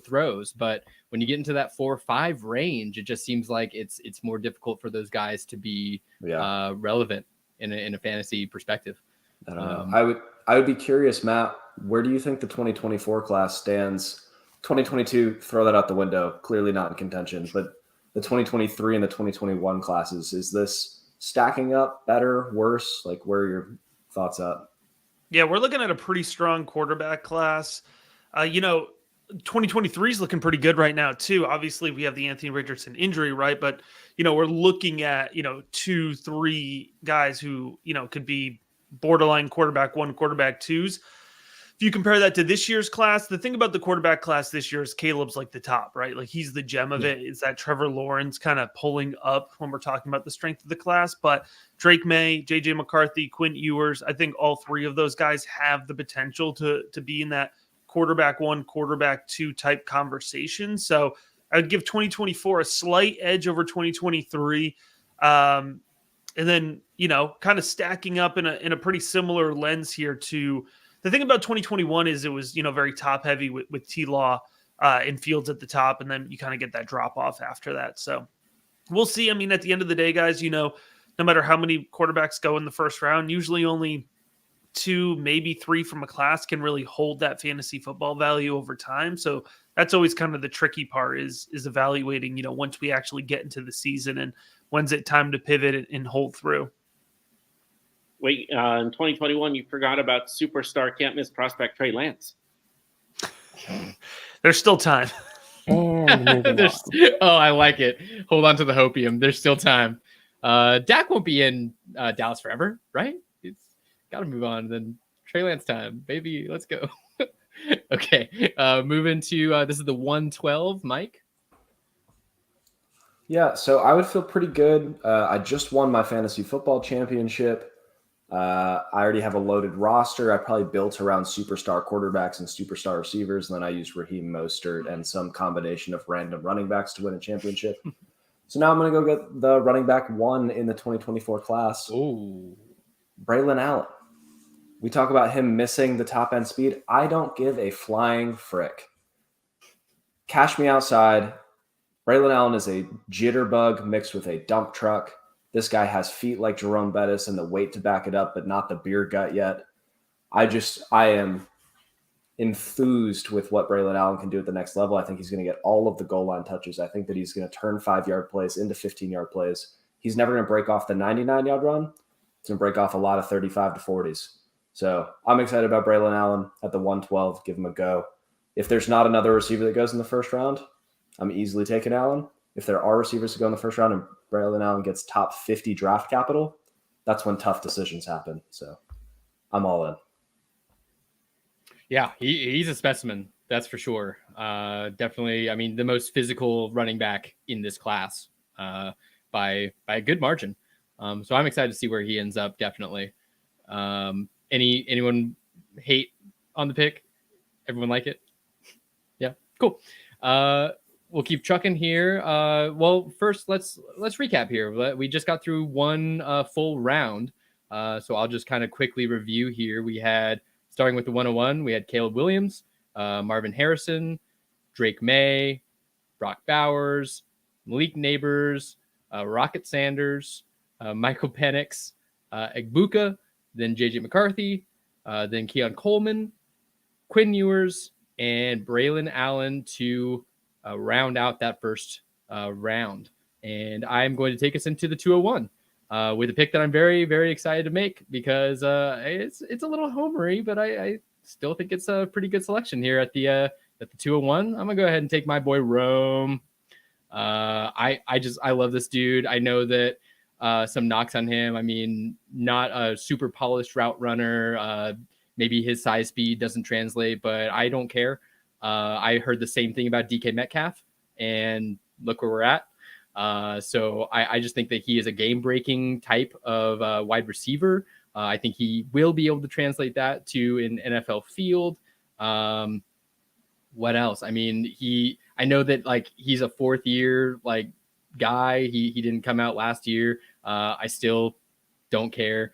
throws. But when you get into that 4-5 range, it just seems like it's more difficult for those guys to be relevant in a fantasy perspective. I don't know. I would be curious, Matt. Where do you think the 2024 class stands? 2022, throw that out the window. Clearly not in contention. But the 2023 and the 2021 classes, is this stacking up better, worse? Like, where are your thoughts at? Yeah, we're looking at a pretty strong quarterback class. 2023 is looking pretty good right now, too. Obviously, we have the Anthony Richardson injury, right? But, we're looking at, 2-3 guys who, could be borderline quarterback 1, quarterback 2s. If you compare that to this year's class, the thing about the quarterback class this year is Caleb's like the top, right? Like he's the gem of it. Is that Trevor Lawrence kind of pulling up when we're talking about the strength of the class? But Drake May, JJ McCarthy, Quinn Ewers, I think all 3 of those guys have the potential to be in that quarterback 1, quarterback 2 type conversation. So I would give 2024 a slight edge over 2023. And then, kind of stacking up in a pretty similar lens here to the thing about 2021 is it was, very top heavy with T-Law and Fields at the top. And then you kind of get that drop off after that. So we'll see. I mean, at the end of the day, guys, no matter how many quarterbacks go in the first round, usually only 2, maybe 3 from a class can really hold that fantasy football value over time. So that's always kind of the tricky part is evaluating, once we actually get into the season and when's it time to pivot and hold through. Wait, in 2021, you forgot about superstar can't miss prospect Trey Lance. There's still time. And moving on. Oh, I like it. Hold on to the hopium. There's still time. Dak won't be in Dallas forever, right? It's got to move on. Then Trey Lance time, baby. Let's go. Okay, moving to this is the 112, Mike. Yeah, so I would feel pretty good. I just won my fantasy football championship. I already have a loaded roster. I probably built around superstar quarterbacks and superstar receivers. And then I used Raheem Mostert and some combination of random running backs to win a championship. So now I'm going to go get the running back 1 in the 2024 class. Ooh. Braylon Allen. We talk about him missing the top end speed. I don't give a flying frick. Cash me outside. Braylon Allen is a jitterbug mixed with a dump truck. This guy has feet like Jerome Bettis and the weight to back it up, but not the beer gut yet. I am enthused with what Braylon Allen can do at the next level. I think he's going to get all of the goal line touches. I think that he's going to turn 5-yard plays into 15-yard plays. He's never going to break off the 99-yard run. He's going to break off a lot of 35 to 40s. So I'm excited about Braylon Allen at the 112. Give him a go. If there's not another receiver that goes in the first round, I'm easily taking Allen. If there are receivers to go in the first round and Braylon Allen gets top 50 draft capital, that's when tough decisions happen. So I'm all in. Yeah, he's a specimen. That's for sure. Definitely. I mean, the most physical running back in this class by a good margin. So I'm excited to see where he ends up. Definitely. Anyone hate on the pick? Everyone like it? Yeah, cool. we'll keep trucking here. Well, first let's recap here. We just got through one full round, so I'll just kind of quickly review here. We had, starting with the 101, we had Caleb Williams, Marvin Harrison, Drake May, Brock Bowers, Malik Neighbors, Rocket Sanders, Michael Penix, Egbuka, then JJ McCarthy, then Keon Coleman, Quinn Ewers, and Braylon Allen to round out that first round. And I'm going to take us into the 201 with a pick that I'm very, very excited to make because it's a little homery, but I still think it's a pretty good selection here at the 201. I'm gonna go ahead and take my boy Rome. I love this dude. I know that some knocks on him. I mean, not a super polished route runner. Maybe his size speed doesn't translate, but I don't care. I heard the same thing about DK Metcalf, and look where we're at. So I just think that he is a game-breaking type of wide receiver. I think he will be able to translate that to an NFL field. What else? I mean, I know that like he's a fourth year like guy. He didn't come out last year. I still don't care.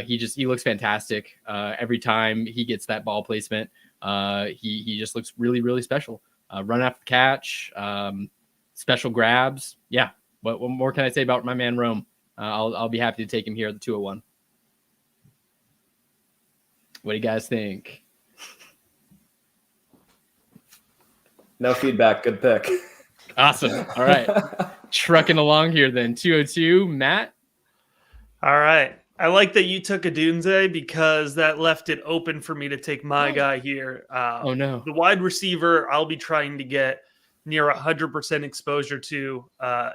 He looks fantastic. Every time he gets that ball placement, he just looks really, really special. Run after the catch, special grabs. Yeah. What more can I say about my man Rome? I'll be happy to take him here at the 201. What do you guys think? No feedback. Good pick. Awesome. All right. Trucking along here then. 202, Matt. All right. I like that you took Adunze because that left it open for me to take my guy here. Oh, no. The wide receiver I'll be trying to get near 100% exposure to,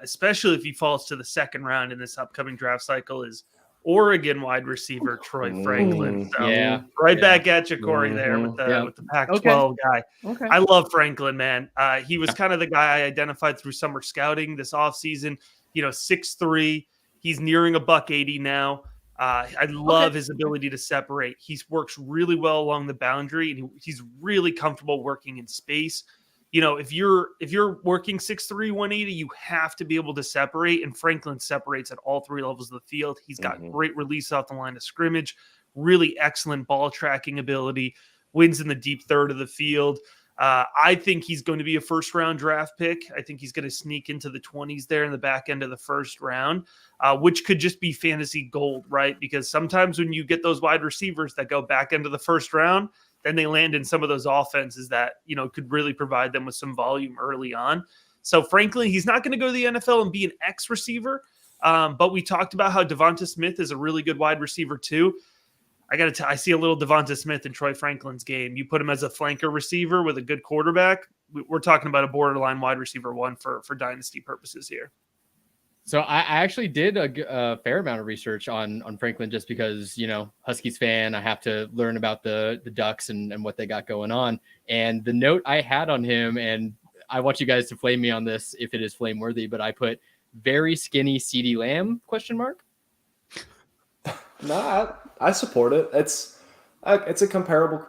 especially if he falls to the second round in this upcoming draft cycle, is Oregon wide receiver Troy Franklin. So back at you, Corey, there with the Pac-12 guy. Okay. I love Franklin, man. He was kind of the guy I identified through summer scouting this offseason. 6'3". He's nearing $180 now. I love his ability to separate. He works really well along the boundary, and he's really comfortable working in space. If you're working 6'3", 180, you have to be able to separate, and Franklin separates at all three levels of the field. He's got great release off the line of scrimmage, really excellent ball tracking ability, wins in the deep third of the field. I think he's going to be a first-round draft pick. I think he's going to sneak into the 20s there in the back end of the first round, which could just be fantasy gold, right? Because sometimes when you get those wide receivers that go back into the first round, then they land in some of those offenses that, could really provide them with some volume early on. So frankly, he's not going to go to the NFL and be an X receiver. But we talked about how Devonta Smith is a really good wide receiver too. I see a little Devonta Smith in Troy Franklin's game. You put him as a flanker receiver with a good quarterback. We're talking about a borderline wide receiver one for dynasty purposes here. So I actually did a fair amount of research on Franklin just because, Huskies fan, I have to learn about the Ducks and what they got going on. And the note I had on him, and I want you guys to flame me on this if it is flame worthy, but I put very skinny CeeDee Lamb ? No, I support it. It's a comparable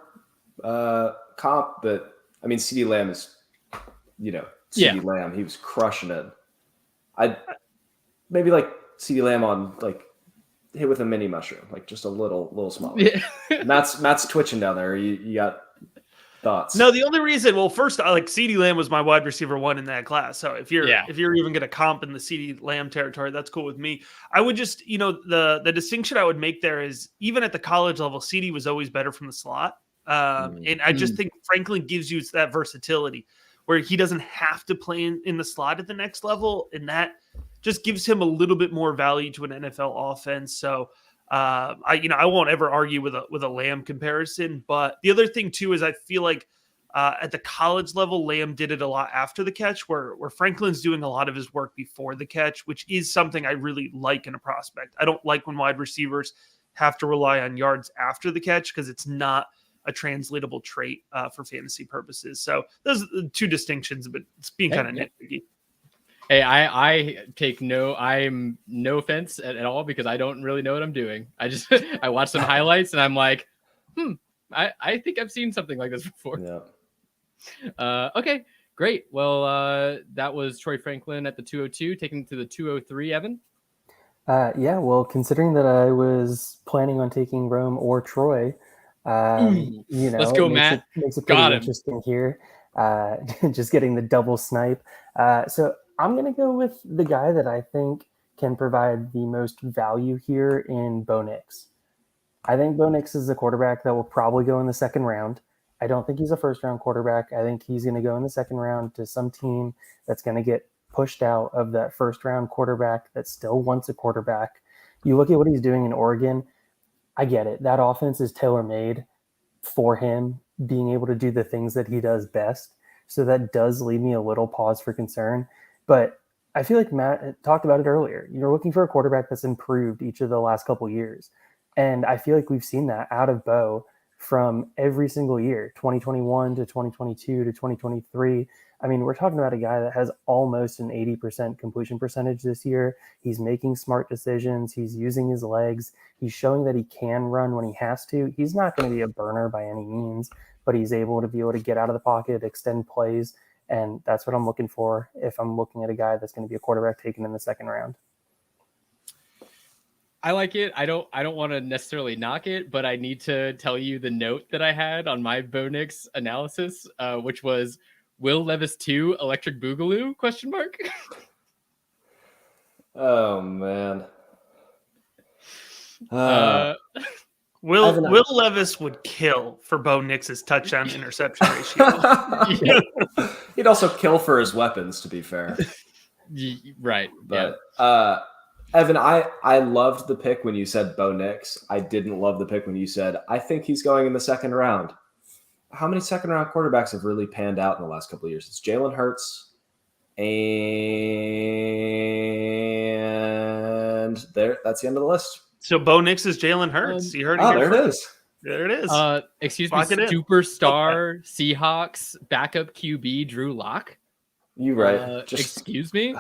comp, but I mean, CeeDee Lamb is, CeeDee Lamb. He was crushing it. I'd maybe like CeeDee Lamb on like hit with a mini mushroom, like just a little smaller. Yeah. Matt's twitching down there. You got thoughts? No, the only reason, first, I like CeeDee Lamb was my wide receiver one in that class. So if you're even going to comp in the CeeDee Lamb territory, that's cool with me. I would just, the distinction I would make there is even at the college level, CeeDee was always better from the slot. And I just think Franklin gives you that versatility where he doesn't have to play in the slot at the next level. And that just gives him a little bit more value to an NFL offense. So I won't ever argue with a Lamb comparison, but the other thing too is I feel like at the college level, Lamb did it a lot after the catch, where Franklin's doing a lot of his work before the catch, which is something I really like in a prospect. I don't like when wide receivers have to rely on yards after the catch because it's not a translatable trait for fantasy purposes. So those are the two distinctions, but it's being kind of nitpicky. Hey, I'm no offense at all because I don't really know what I'm doing. I watch some highlights and I'm like, I think I've seen something like this before. Yeah. Okay, Great. Well, that was Troy Franklin at the 202, taking it to the 203, Evan. Yeah, well, considering that I was planning on taking Rome or Troy, Ooh, let's go, Matt. Makes it Got pretty him. interesting here. Just getting the double snipe. So I'm going to go with the guy that I think can provide the most value here in Bo Nix. I think Bo Nix is a quarterback that will probably go in the second round. I don't think he's a first-round quarterback. I think he's going to go in the second round to some team that's going to get pushed out of that first-round quarterback that still wants a quarterback. You look at what he's doing in Oregon, I get it. That offense is tailor-made for him being able to do the things that he does best. So that does leave me a little pause for concern. But I feel like Matt talked about it earlier. You're looking for a quarterback that's improved each of the last couple of years. And I feel like we've seen that out of Bo from every single year, 2021 to 2022 to 2023. I mean, we're talking about a guy that has almost an 80% completion percentage this year. He's making smart decisions. He's using his legs. He's showing that he can run when he has to. He's not going to be a burner by any means, but he's able to get out of the pocket, extend plays. And that's what I'm looking for if I'm looking at a guy that's going to be a quarterback taken in the second round. I like it. I don't want to necessarily knock it, but I need to tell you the note that I had on my Bo Nix analysis, which was Will Levis 2 Electric Boogaloo ? Oh man. Will Levis would kill for Bo Nix's touchdown interception ratio. He'd also kill for his weapons, to be fair. Right. But Evan, I loved the pick when you said Bo Nix. I didn't love the pick when you said, I think he's going in the second round. How many second round quarterbacks have really panned out in the last couple of years? It's Jalen Hurts. And that's the end of the list. So Bo Nix is Jalen Hurts. You heard it. There it is. There it is. Excuse me, Lock it in. superstar Seahawks backup QB Drew Lock. You right. Excuse me.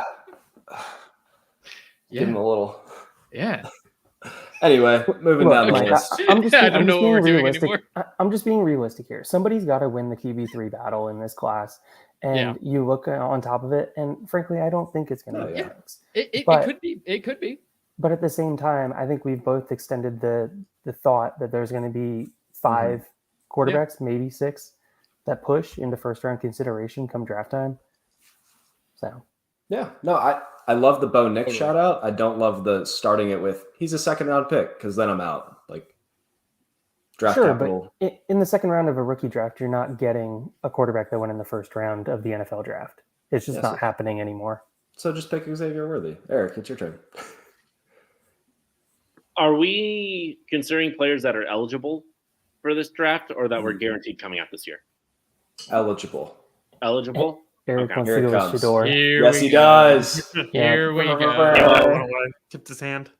Give him a little. Yeah. Anyway, moving down the list. I'm just being anymore. realistic here. Somebody's got to win the QB3 battle in this class. And you look on top of it, and frankly, I don't think it's going to be Hicks. It could be. But at the same time, I think we've both extended the thought that there's going to be 5 quarterbacks, maybe 6, that push into first-round consideration come draft time. So. Yeah. No, I love the Bo Nix shout out. I don't love the starting it with he's a second round pick because then I'm out. Like draft capital. But in the second round of a rookie draft, you're not getting a quarterback that went in the first round of the NFL draft. It's just not happening anymore. So just pick Xavier Worthy. Eric, it's your turn. Are we considering players that are eligible for this draft or that were guaranteed coming out this year? Eligible. Eric wants Here to it go comes. with Shador. Yes, he does. Here we go. Tipped his hand.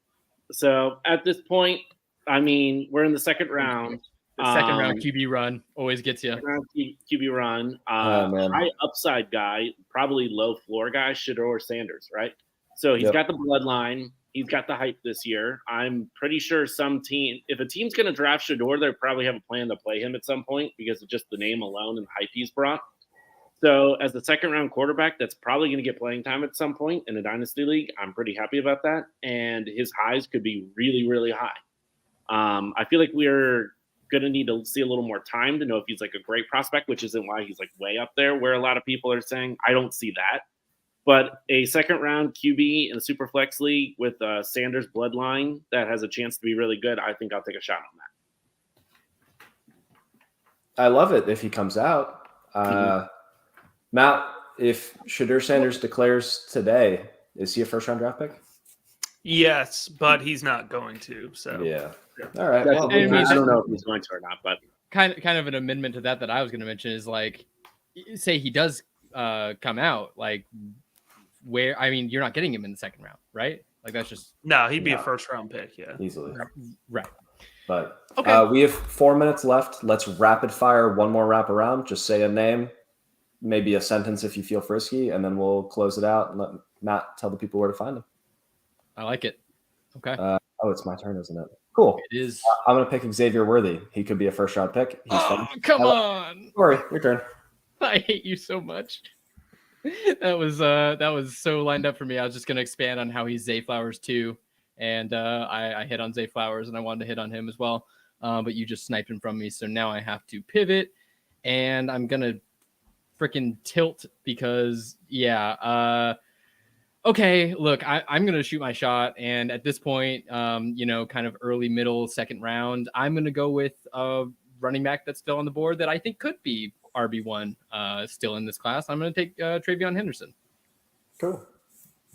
So at this point, I mean, we're in the second round. Second round QB run always gets you. QB run. Man. High upside guy, probably low floor guy, Shador Sanders, right? So he's got the bloodline. He's got the hype this year. I'm pretty sure if a team's going to draft Shador, they probably have a plan to play him at some point because of just the name alone and the hype he's brought. So as the second round quarterback, that's probably going to get playing time at some point in a dynasty league. I'm pretty happy about that. And his highs could be really, really high. I feel like we're going to need to see a little more time to know if he's like a great prospect, which isn't why he's like way up there where a lot of people are saying. I don't see that. But a second round QB in a super flex league with a Sanders bloodline that has a chance to be really good, I think I'll take a shot on that. I love it if he comes out. Matt, if Shador Sanders declares today, is he a first-round draft pick? Yes, but he's not going to. So yeah. All right. I Well, don't know if he's going to or not, but kind of an amendment to that I was going to mention is like, say he does come out, like where you're not getting him in the second round, right? Like that's just he'd be a first-round pick, easily, right. But okay, we have 4 minutes left. Let's rapid fire one more wrap around. Just say a name. Maybe a sentence if you feel frisky, and then we'll close it out and let Matt tell the people where to find him. I like it. Okay. It's my turn, isn't it? Cool. It is. I'm going to pick Xavier Worthy. He could be a first-round pick. He's fun. Come on. Sorry, your turn. I hate you so much. That was so lined up for me. I was just gonna expand on how he's Zay Flowers too, and I hit on Zay Flowers, and I wanted to hit on him as well, but you just sniped him from me, so now I have to pivot, and I'm gonna freaking tilt because okay, look, I'm gonna shoot my shot, and at this point, kind of early, middle, second round, I'm gonna go with a running back that's still on the board that I think could be RB1 still in this class. I'm gonna take Travion Henderson. Cool.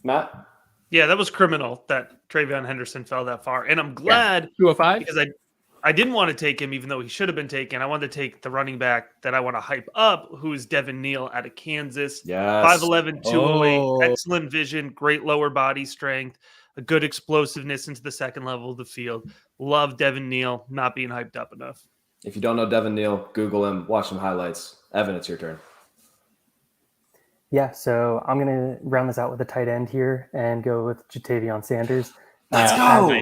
Matt? Yeah, that was criminal that Travion Henderson fell that far. And I'm glad 205 because I didn't want to take him, even though he should have been taken. I wanted to take the running back that I want to hype up, who is Devin Neal out of Kansas. Yes. 5'11", 208, excellent vision, great lower body strength, a good explosiveness into the second level of the field. Love Devin Neal, not being hyped up enough. If you don't know Devin Neal, Google him, watch some highlights. Evan, it's your turn. Yeah, so I'm going to round this out with a tight end here and go with Jatavion Sanders. Let's go.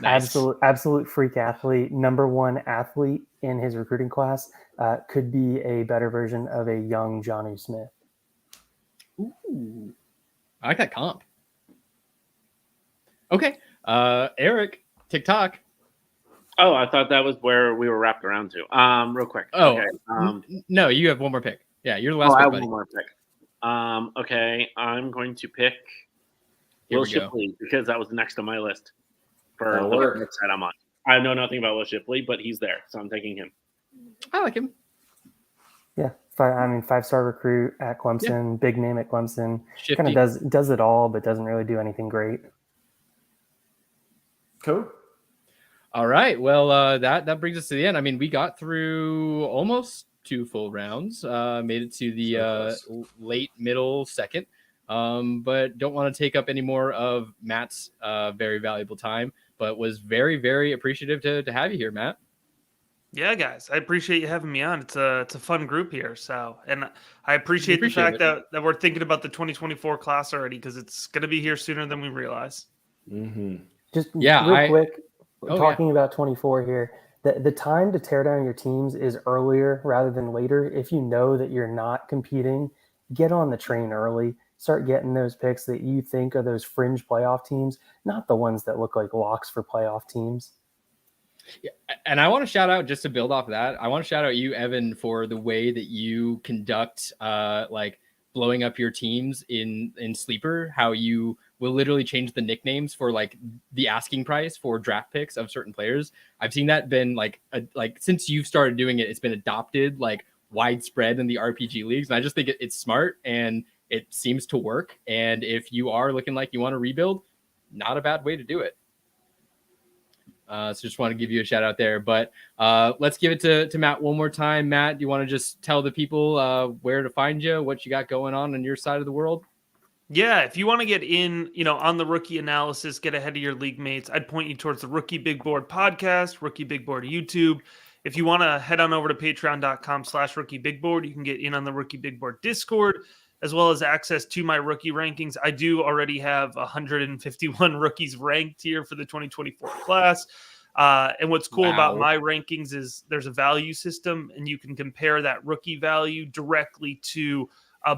Nice. Absolute freak athlete, number one athlete in his recruiting class. Could be a better version of a young Jonnu Smith. Ooh, I like that comp. Okay, Eric, TikTok. Oh, I thought that was where we were wrapped around to. Real quick. Oh, okay. No, you have one more pick. Yeah, you're the last I pick, have buddy. one more pick. Okay, I'm going to pick Here Will we go. Shipley because that was next on my list for That'll the work. website I'm on. I know nothing about Will Shipley, but he's there, so I'm taking him. I like him. Yeah, five-star recruit at Clemson, big name at Clemson. Shifty. Kind of does it all, but doesn't really do anything great. Cool. All right. Well, that brings us to the end. I mean, we got through almost 2 full rounds. Made it to the late middle second. But don't want to take up any more of Matt's very valuable time. But was very, very appreciative to have you here, Matt. Yeah, guys, I appreciate you having me on. It's a fun group here. So, and I appreciate the fact that we're thinking about the 2024 class already because it's going to be here sooner than we realize. Mm-hmm. Just real quick, talking about 24 here, the time to tear down your teams is earlier rather than later. If you know that you're not competing, get on the train early. Start getting those picks that you think are those fringe playoff teams, not the ones that look like locks for playoff teams. Yeah, and I want to shout out, just to build off of that, I want to shout out you, Evan, for the way that you conduct like blowing up your teams in Sleeper, how you will literally change the nicknames for like the asking price for draft picks of certain players. I've seen that been like since you've started doing it, it's been adopted like widespread in the RPG leagues. And I just think it's smart and it seems to work. And if you are looking like you want to rebuild, not a bad way to do it. So just want to give you a shout out there, but let's give it to Matt one more time. Matt, do you want to just tell the people where to find you, what you got going on your side of the world? Yeah, if you want to get in, on the rookie analysis, get ahead of your league mates, I'd point you towards the Rookie Big Board podcast, Rookie Big Board YouTube. If you want to head on over to patreon.com/Rookie Big Board, you can get in on the Rookie Big Board Discord, as well as access to my rookie rankings. I do already have 151 rookies ranked here for the 2024 class. And what's cool about my rankings is there's a value system, and you can compare that rookie value directly to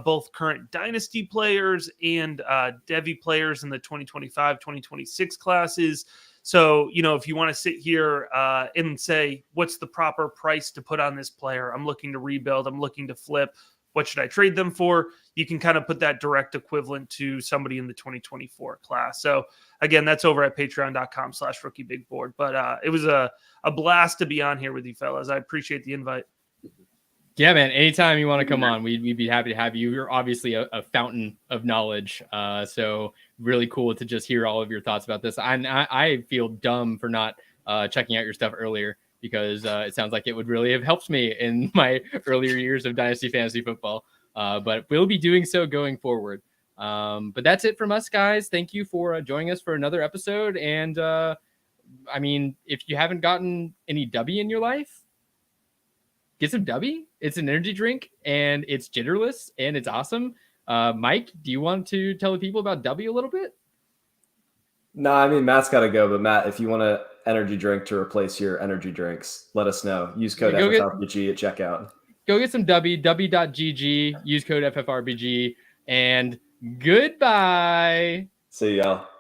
both current dynasty players and Devy players in the 2025-2026 classes. So, if you want to sit here and say, what's the proper price to put on this player? I'm looking to rebuild. I'm looking to flip. What should I trade them for? You can kind of put that direct equivalent to somebody in the 2024 class. So again, that's over at patreon.com/Rookie Big Board. But it was a blast to be on here with you fellas. I appreciate the invite. Yeah, man. Anytime you want to come on, we'd be happy to have you. You're obviously a fountain of knowledge. So really cool to just hear all of your thoughts about this. I feel dumb for not checking out your stuff earlier, because it sounds like it would really have helped me in my earlier years of Dynasty Fantasy Football. But we'll be doing so going forward. But that's it from us, guys. Thank you for joining us for another episode. And I mean, if you haven't gotten any W in your life, get some W. It's an energy drink, and it's jitterless, and it's awesome. Mike, do you want to tell the people about W a little bit? No, I mean, Matt's got to go. But Matt, if you want an energy drink to replace your energy drinks, let us know. Use code FFRBG at checkout. Go get some W.GG. Use code FFRBG. and goodbye. See y'all.